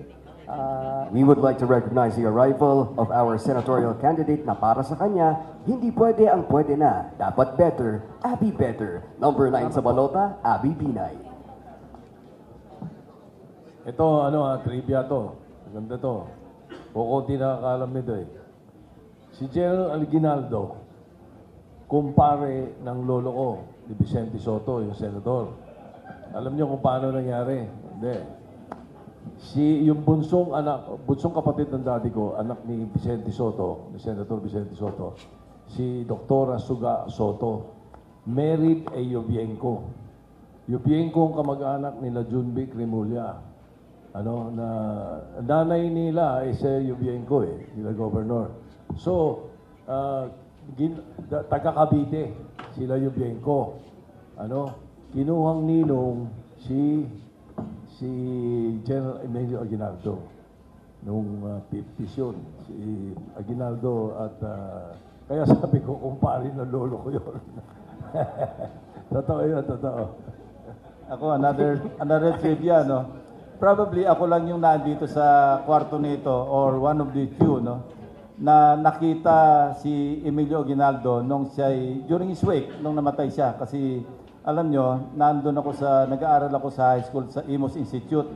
We would like to recognize the arrival of our senatorial candidate na para sa kanya, hindi pwede ang pwede na. Dapat better, Abby better. Number 9 sa balota, Abby Binay. Ito, trivia to. Maganda to. Kukunti nakakalam nito eh. Si General Aguinaldo, kumpare ng lolo ko, ni Vicente Soto, yung senador. Alam niyo kung paano nangyari? Hindi. Yung bunsong kapatid ng daddy ko, anak ni Vicente Soto, ni Senator Vicente Soto, si Dr. Suga Soto, married a Yobienko. Yobienko ang kamag-anak nila Junbic Rimulya. Na nanay nila ay si Yobienko nila governor. So, taga Cavite sila Yobienko. Kinuhang ninong si General Emilio Aguinaldo nung 50s yun. Si Aguinaldo at kaya sabi ko, kumpare ng lolo ko yun. Totoo yun, totoo. Ako, another trivia, no? Probably ako lang yung nandito sa kwarto nito or one of the few, no? Na nakita si Emilio Aguinaldo during his wake, nung namatay siya. Kasi alam nyo, nag-aaral ako sa high school sa Imus Institute.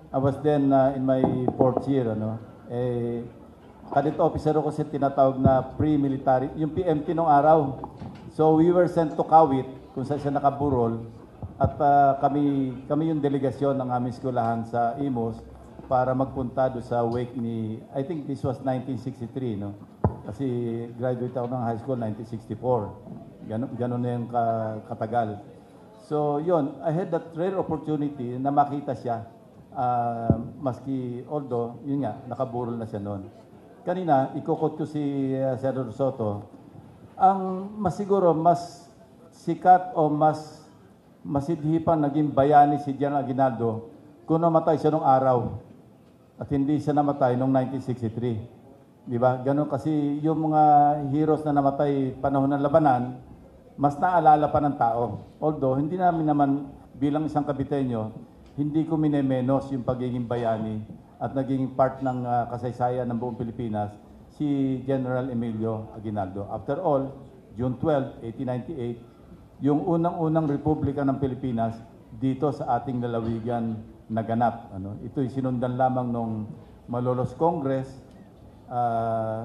I was then in my 4th year, cadet officer ako kasi tinatawag na pre-military, yung PMT nung araw. So we were sent to Kawit, kung saan siya nakaburol, at kami yung delegasyon ng aming skulahan sa Imus para magpunta doon sa wake ni, I think this was 1963, no? Kasi graduate ako ng high school 1964. Ganon na yung katagal. So, yun, I had that rare opportunity na makita siya. Maski, although, yun nga, nakaburol na siya noon. Kanina, ikukot ko si Senator Soto. Ang siguro, mas sikat o mas masidhipan naging bayani si General Aguinaldo kung namatay siya nung araw at hindi siya namatay noong 1963. Di ba? Ganon kasi yung mga heroes na namatay panahon ng labanan, mas naalala pa ng tao. Although, hindi namin naman bilang isang Kabiteño, hindi ko minemenos yung pagiging bayani at naging part ng kasaysayan ng buong Pilipinas si General Emilio Aguinaldo. After all, June 12, 1898, yung unang-unang Republika ng Pilipinas dito sa ating lalawigan naganap. Ito'y sinundan lamang nung Malolos Congress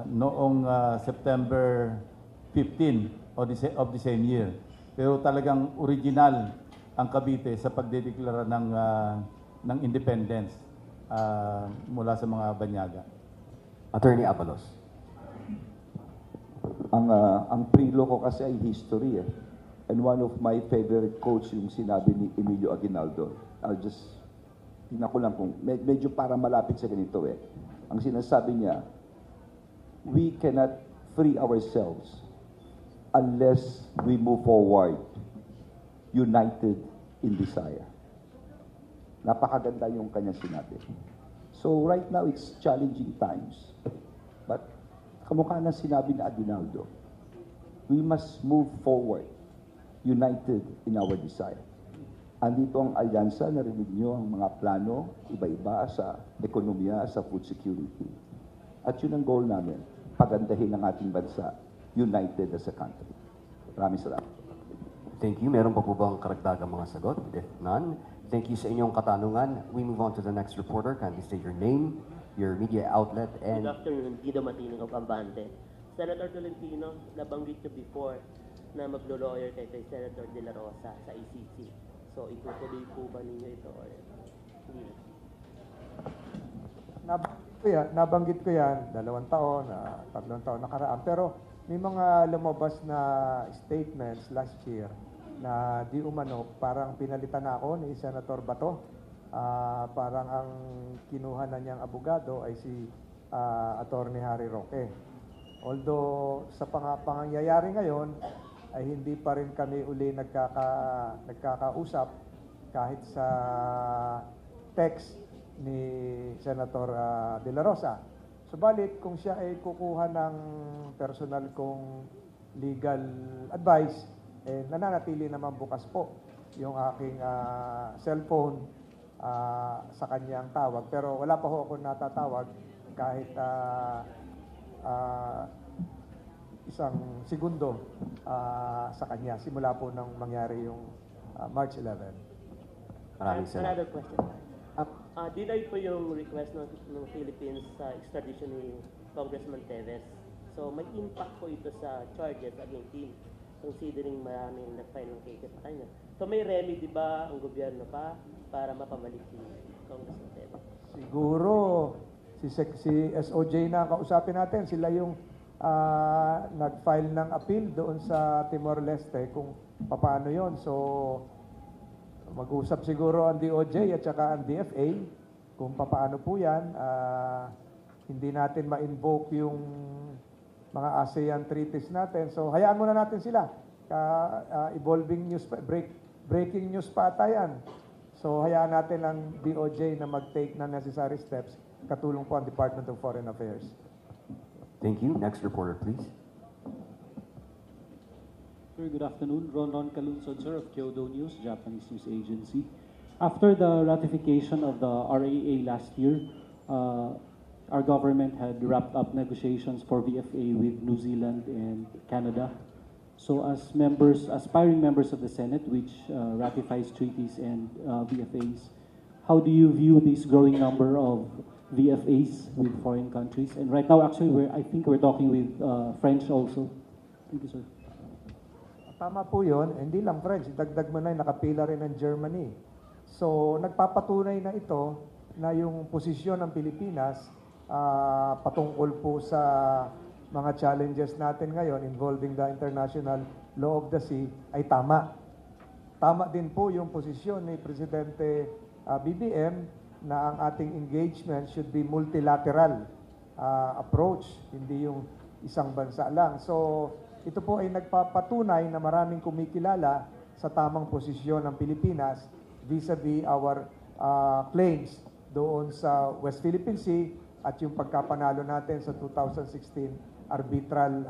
noong September 15 of the same year. Pero talagang original ang Cavite sa pagdedeklara ng independence mula sa mga banyaga. Attorney Abalos. Ang prilo ko kasi ay history eh. And one of my favorite quotes yung sinabi ni Emilio Aguinaldo. Tingnan ko lang kung medyo para malapit sa ganito eh. Ang sinasabi niya, we cannot free ourselves unless we move forward united in desire. Napakaganda yung kanyang sinabi. So right now, it's challenging times. But kamukha na sinabi ni Aguinaldo, we must move forward united in our desire. Andito ang alyansa, narinig nyo ang mga plano, iba-iba sa ekonomiya, sa food security. At yun ang goal namin, pagandahin ang ating bansa, united as a country. Maraming salamat. Thank you. Meron pa po bang karagdagang mga sagot? If none, thank you sa inyong katanungan. We move on to the next reporter. Kindly state your name, your media outlet, and... Good afternoon, Guido Matino of Ambante. Senator Tolentino, nabanggit nyo before na maglo-lawyer kay Senator De La Rosa sa ICC. So, itutuloy po ba ninyo ito or hindi? Nabanggit ko yan, 2 taon, 3 taon nakaraan. Pero may mga lumabas na statements last year na di umano, parang pinalitan na ako ni Senator Bato. Parang ang kinuha na niyang abogado ay si Attorney Harry Roque. Although sa pangyayari ngayon, ay hindi pa rin kami uli nagkakausap kahit sa text ni Senator De La Rosa. Subalit, kung siya ay kukuha ng personal kong legal advice, nananatili naman bukas po yung aking cellphone sa kanyang tawag. Pero wala pa ho ako natatawag kahit isang segundo sa kanya simula po nang mangyari yung March 11. Maraming salamat. Another question. Denied po yung request ng Philippines sa extradition ni Congressman Teves. So may impact po ito sa charges against him considering maraming nag-file ng cases sa kanya. So may remedy ba ang gobyerno pa para mapamalik si Congressman Teves? Siguro si SOJ na kausapin natin, sila yung nag-file ng appeal doon sa Timor-Leste kung paano yon. So, mag-usap siguro ang DOJ at saka ang DFA kung paano po yan. Hindi natin ma-invoke yung mga ASEAN treaties natin. So, hayaan muna natin sila. Evolving news, breaking news pa ata yan. So, hayaan natin ang DOJ na mag-take ng necessary steps. Katulong po ang Department of Foreign Affairs. Thank you. Next reporter, please. Sir, good afternoon. Ron Kalunsod, sir, of Kyodo News, Japanese news agency. After the ratification of the RAA last year, our government had wrapped up negotiations for VFA with New Zealand and Canada. So as aspiring members of the Senate, which ratifies treaties and VFAs, how do you view this growing number of VFAs with foreign countries? And right now, actually, I think we're talking with French also. Thank you, sir. Tama po yun. Hindi lang French. Dagdag mo na nakapila rin ng Germany. So, nagpapatunay na ito na yung posisyon ng Pilipinas patungkol po sa mga challenges natin ngayon involving the international law of the sea ay tama. Tama din po yung posisyon ni Presidente BBM na ang ating engagement should be multilateral approach, hindi yung isang bansa lang. So, ito po ay nagpapatunay na maraming kumikilala sa tamang posisyon ng Pilipinas vis-a-vis our claims doon sa West Philippine Sea at yung pagkapanalo natin sa 2016 arbitral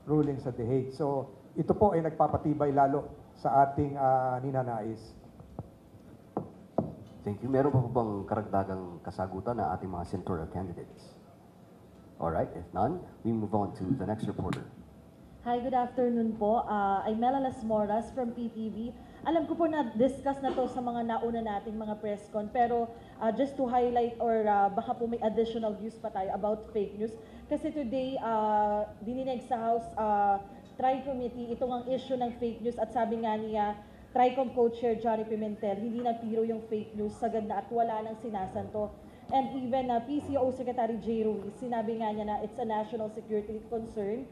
ruling sa The Hague. So, ito po ay nagpapatibay lalo sa ating ninanais. Thank you. Meron pa po bang karagdagang kasagutan na ating mga senatorial candidates? Alright, if none, we move on to the next reporter. Hi, good afternoon po. I'm Mela Las Moras from PTV. Alam ko po na-discuss na to sa mga nauna nating mga press con, pero just to highlight or baka po may additional views pa tayo about fake news. Kasi today, dininig sa House Tri-Committee itong ang issue ng fake news at sabi nga niya, Tricom co-chair Johnny Pimentel, hindi na piro yung fake news, sagad na at wala nang sinasanto. And even PCO Secretary J. Ruiz, sinabi nga niya na it's a national security concern.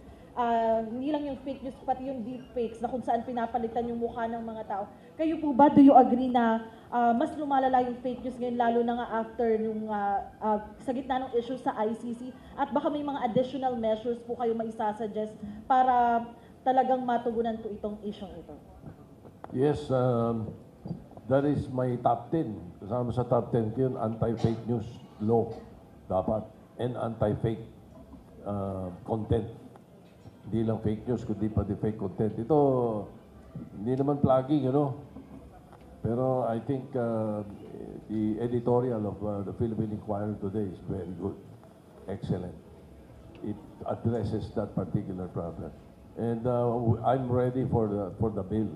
Hindi lang yung fake news, pati yung deepfakes na kung saan pinapalitan yung mukha ng mga tao. Kayo po ba, do you agree na mas lumalala yung fake news ngayon, lalo na nga after yung sa gitna ng issue sa ICC? At baka may mga additional measures po kayo maisasuggest para talagang matugunan po itong issue ito? Yes, that is my top 10. Kasama sa top 10 ko yun, anti-fake news law dapat and anti-fake content. Hindi lang fake news, kundi pati fake content. Ito, hindi naman plugging, Pero I think the editorial of the Philippine Inquirer today is very good. Excellent. It addresses that particular problem. And I'm ready for the bill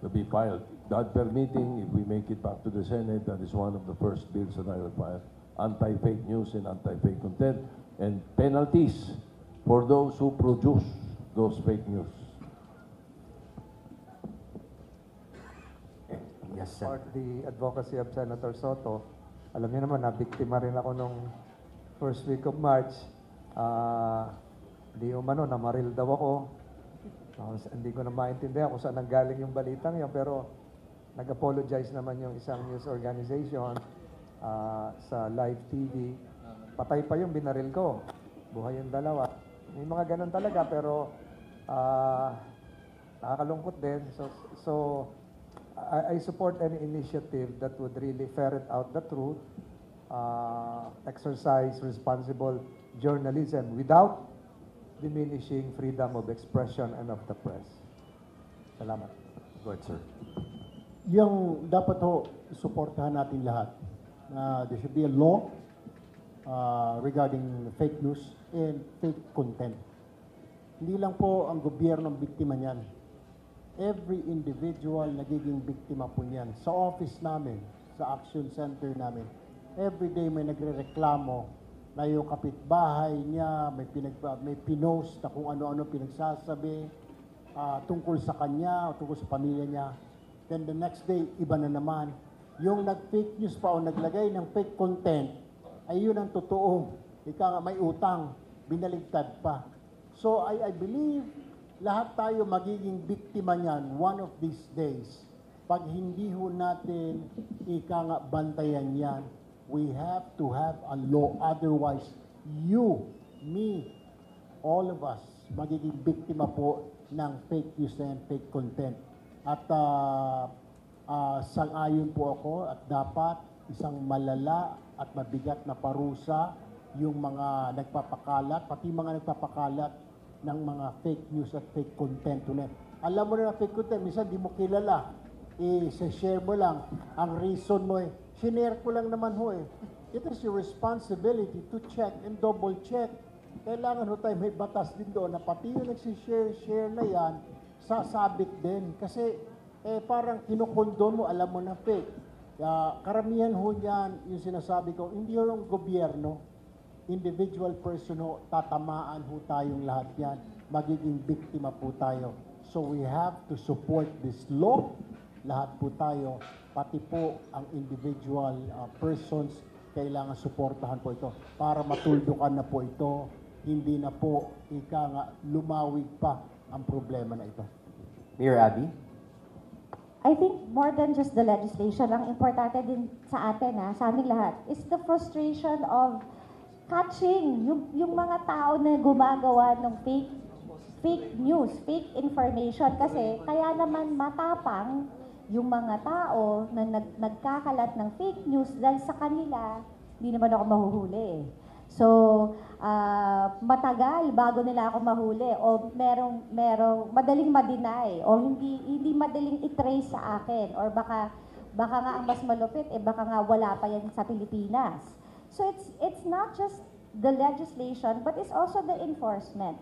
to be filed. God permitting, if we make it back to the Senate, that is one of the first bills that I will file. Anti-fake news and anti-fake content. And penalties for those who produce those fake news. Yes, sir. For the advocacy of Senator Soto, alam niyo naman, nabiktima rin ako nung first week of March. Di umano, namaril daw ako. Hindi ko na maintindihan kung saan nanggaling yung balitang yun, pero nag-apologize naman yung isang news organization sa live TV. Patay pa yung binaril ko. Buhay yung dalawa. May mga ganun talaga, pero nakakalungkot din. So I support any initiative that would really ferret out the truth, exercise responsible journalism without diminishing freedom of expression and of the press. Salamat. Go ahead, sir. Yung dapat suportahan natin lahat. There should be a law regarding fake news and fake content. Hindi lang po ang gobyerno ang biktima niyan. Every individual nagiging biktima po niyan. Sa office namin, sa action center namin, every day may nagrereklamo na yung kapitbahay niya, may pinost na kung ano-ano pinagsasabi tungkol sa kanya o tungkol sa pamilya niya. Then the next day, iba na naman. Yung nag-fake news pa o naglagay ng fake content, ay yun ang totoo. Ika nga may utang, binaligtad pa. So I believe lahat tayo magiging biktima niyan one of these days. Pag hindi ho natin ika nga bantayan yan, we have to have a law. Otherwise, you, me, all of us, magiging biktima po ng fake news and fake content. At sang-ayon po ako at dapat isang malala at mabigat na parusa yung mga nagpapakalat, pati mga nagpapakalat ng mga fake news at fake content. Alam mo na fake content, minsan di mo kilala. I-share mo lang. Ang reason mo shinare ko lang naman ho It is your responsibility to check and double check. Kailangan ho tayo may batas din doon na pati yung nagsishare na yan, sasabit din. Kasi parang kinukondon mo, alam mo na fake. Karamihan ho yan, yung sinasabi ko, hindi yung gobyerno, individual person ho, tatamaan ho tayong lahat yan. Magiging biktima po tayo. So we have to support this law. Lahat po tayo, pati po ang individual persons, kailangan suportahan po ito para matuldukan na po ito. Hindi na po lumawig pa ang problema na ito. Mayor Abby? I think more than just the legislation, ang importante din sa atin, sa aming lahat, is the frustration of catching yung mga tao na gumagawa ng fake news, fake information. Kasi kaya naman matapang yung mga tao na nagkakalat ng fake news dahil sa kanila, hindi naman ako mahuhuli. So, matagal bago nila ako mahuli o merong madaling ma-deny o hindi madaling i-trace sa akin or baka nga ang mas malupit baka nga wala pa yan sa Pilipinas. So it's not just the legislation but it's also the enforcement.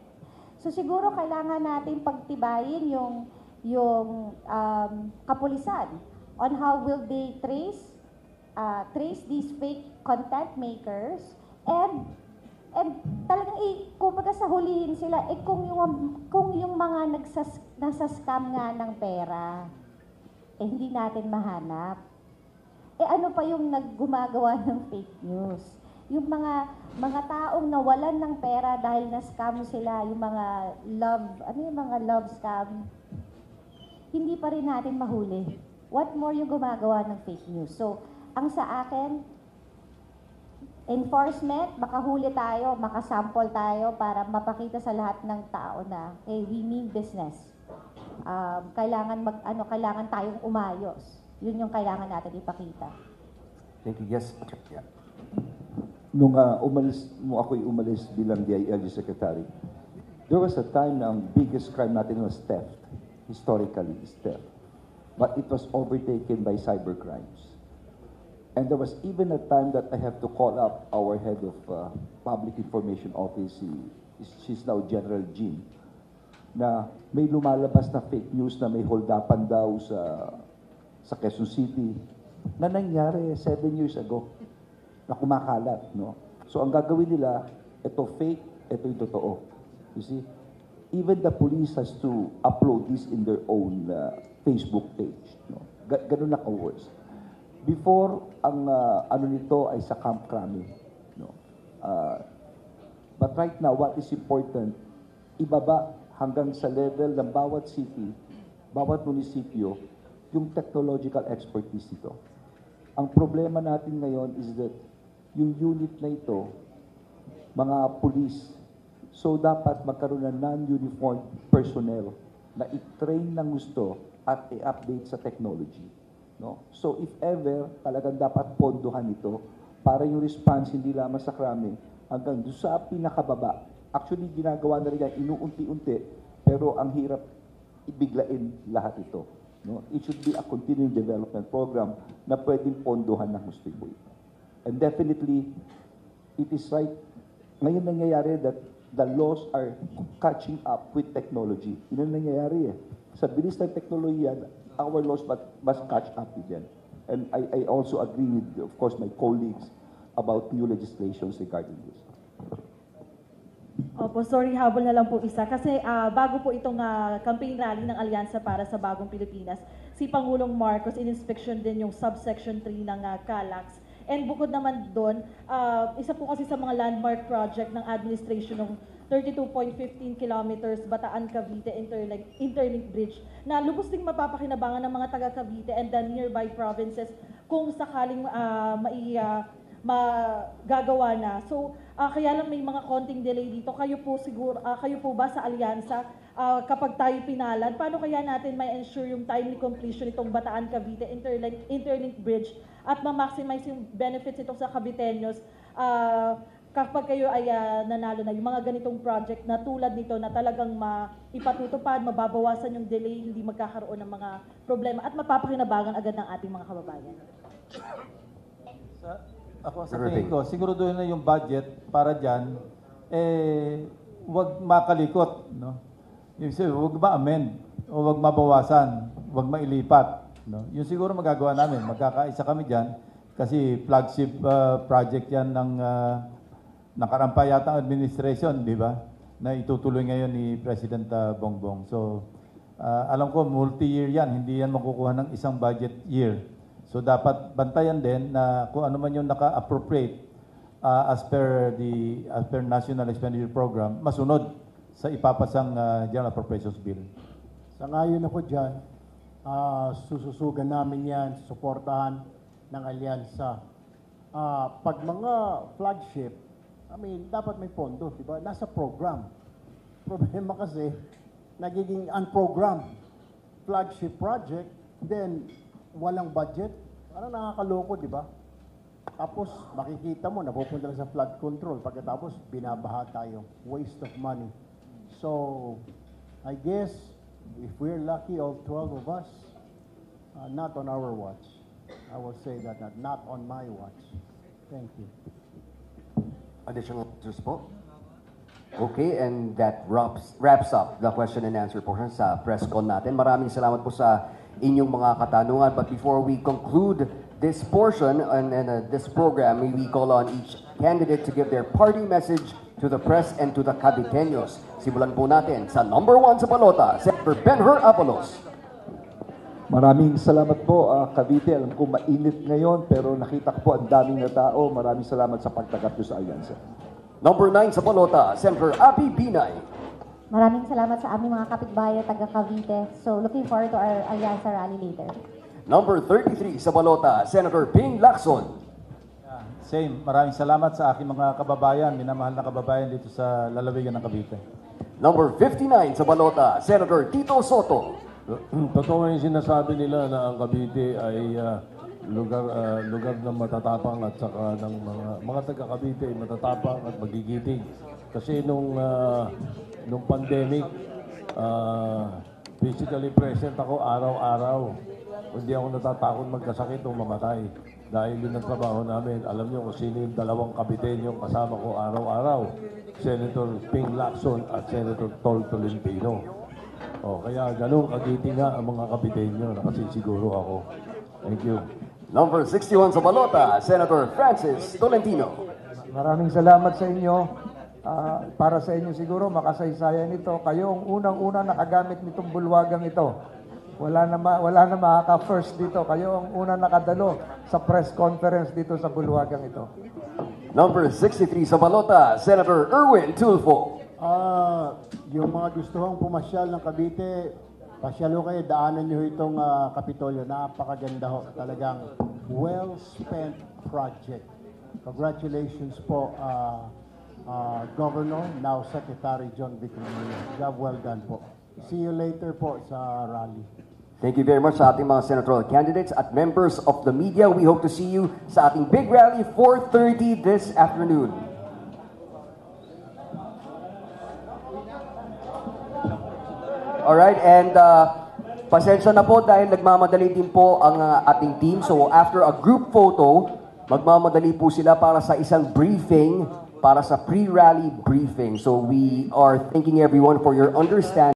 So siguro kailangan natin pagtibayin yung kapulisan on how will they trace these fake content makers and talagang kumbaga sa hulihin sila kung yung mga nasa scam nga ng pera hindi natin mahanap. Ano pa yung gumagawa ng fake news? Yung mga taong nawalan ng pera dahil na-scam sila, yung mga love scam, hindi pa rin natin mahuli. What more yung gumagawa ng fake news? So, ang sa akin, enforcement, makahuli tayo, makasample tayo para mapakita sa lahat ng tao na, hey, we mean business. Kailangan tayong umayos. Yun yung kailangan natin ipakita. Thank you. Yes. Yeah. Nung ako'y umalis bilang DILG Secretary, there was a time na ang biggest crime natin was theft. Historically, is theft. But it was overtaken by cybercrimes. And there was even a time that I have to call up our head of Public Information Office, she's now General Jean, na may lumalabas na fake news na may holdapan daw sa Quezon City na nangyari 7 years ago na kumakalat, no? So ang gagawin nila, ito fake, ito yung totoo. You see? Even the police has to upload this in their own Facebook page, no? Ganun na ka-worse. Before, ang ano nito ay sa Camp Crame, no? But right now, what is important, ibaba hanggang sa level ng bawat city, bawat munisipyo, yung technological expertise nito. Ang problema natin ngayon is that yung unit na ito, mga police, so dapat magkaroon ng non-uniformed personnel na i-train ng gusto at i-update sa technology. No? So if ever, talagang dapat pondohan ito para yung response hindi lamang sa crime hanggang doon sa pinakababa. Actually, ginagawa na rin yan, inuunti-unti, pero ang hirap ibiglain lahat ito. No? It should be a continuing development program na pwedeng pondohan ng gusto po ito. And definitely, it is right. Ngayon nangyayari that the laws are catching up with technology. Yun ang nangyayari eh. Sa bilis ng teknolohiya, our laws must catch up with them. And I also agree with, of course, my colleagues about new legislations regarding this. Opo, sorry, habol na lang po isa. Kasi bago po itong campaign rally ng Alyansa para sa Bagong Pilipinas, si Pangulong Marcos in-inspection din yung subsection 3 ng CALAX. And bukod naman doon, isa po kasi sa mga landmark project ng administration ng 32.15 kilometers Bataan-Cavite Interlink Bridge na lubos ding mapapakinabangan ng mga taga-Cavite and the nearby provinces kung sakaling magagawa na. So, kaya lang may mga konting delay dito. Kayo po ba sa Alyansa, kapag tayo pinalan, paano kaya natin may ensure yung timely completion itong Bataan-Cavite Interlink Bridge at ma-maximize yung benefits ito sa Caviteños kapag kayo ay nanalo na yung mga ganitong project na tulad nito na talagang ipatutupad, mababawasan yung delay, hindi magkakaroon ng mga problema at mapapakinabangan agad ng ating mga kababayan. Ako sa tingin ko, siguro doon na yung budget para dyan, wag makalikot, no? Yung wag ma-amend, o wag mabawasan, wag mailipat, no? Yung siguro magagawa namin, magkakaisa kami dyan, kasi flagship project yan ng nakarampay yata ang administration, di ba? Na itutuloy ngayon ni President Bongbong. So, alam ko, multi-year yan, hindi yan makukuha ng isang budget year. So dapat bantayan din na kung ano man yung naka-appropriate as per National Expenditure Program, masunod sa ipapasang General Appropriations Bill. Sangayon ako dyan, sususugan namin yan, suportahan ng alyansa. Pag mga flagship, dapat may pondo, di ba? Nasa program. Problema kasi, nagiging unprogrammed flagship project, then walang budget. Ano nakakaloko, di ba? Tapos, makikita mo, napupunta lang sa flood control. Pagkatapos, binabaha tayo. Waste of money. So, I guess, if we're lucky, all 12 of us, not on our watch. I will say that, not on my watch. Thank you. Additional answers po? Okay, and that wraps up the question and answer portion sa press con natin. Maraming salamat po sa inyong mga katanungan. But before we conclude this portion and this program, we call on each candidate to give their party message to the press and to the Caviteños. Simulan po natin sa number 1 sa balota, Senator Ben-Hur Abalos. Maraming salamat po, Cavite. Alam ko mainit ngayon, pero nakita ko po ang daming na tao. Maraming salamat sa pagtanggap niyo sa alyansa. Number 9 sa balota, Senator Abby Binay. Maraming salamat sa aming mga kapitbahay taga Cavite. So looking forward to our Alyansa rally later. Number 33 sa balota, Senator Ping Lacson. Same. Maraming salamat sa aking mga kababayan, minamahal na kababayan dito sa lalawigan ng Cavite. Number 59 sa balota, Senator Tito Soto. Totoo yung sinasabi nila na ang Cavite ay lugar ng matatapang at saka ng mga taga-Cavite ay matatapang at magigiting. Kasi nung pandemic, physically present ako araw-araw. Hindi ako natatakot magkasakit o mamatay. Dahil yun ang trabaho namin. Alam niyo kung sino yung dalawang Caviteño kasama ko araw-araw. Senator Ping Lacson at Senator Tol Tolentino. Kaya ganun kagiting nga ang mga Caviteño. Nakasisiguro ako. Thank you. Number 61 sa balota, Senator Francis Tolentino. Maraming salamat sa inyo. Para sa inyo siguro, makasaysayan ito. Kayo ang unang-una nakagamit nitong bulwagang ito. Wala na makaka-first dito. Kayo ang unang nakadalo sa press conference dito sa bulwagang ito. Number 63 sa balota, Senator Erwin Tulfo. Yung mga gusto pumasyal ng Cavite, pasyalo kayo, daanan nyo itong Kapitolyo. Napakaganda ho. Talagang well-spent project. Congratulations po, Governor, now Secretary John Victorino. Job well done po. See you later po sa rally. Thank you very much sa ating mga senatorial candidates at members of the media. We hope to see you sa ating big rally 4:30 this afternoon. Alright, and pasensya na po dahil nagmamadali din po ang ating team. So after a group photo, magmamadali po sila para sa isang briefing, para sa pre-rally briefing. So we are thanking everyone for your understanding.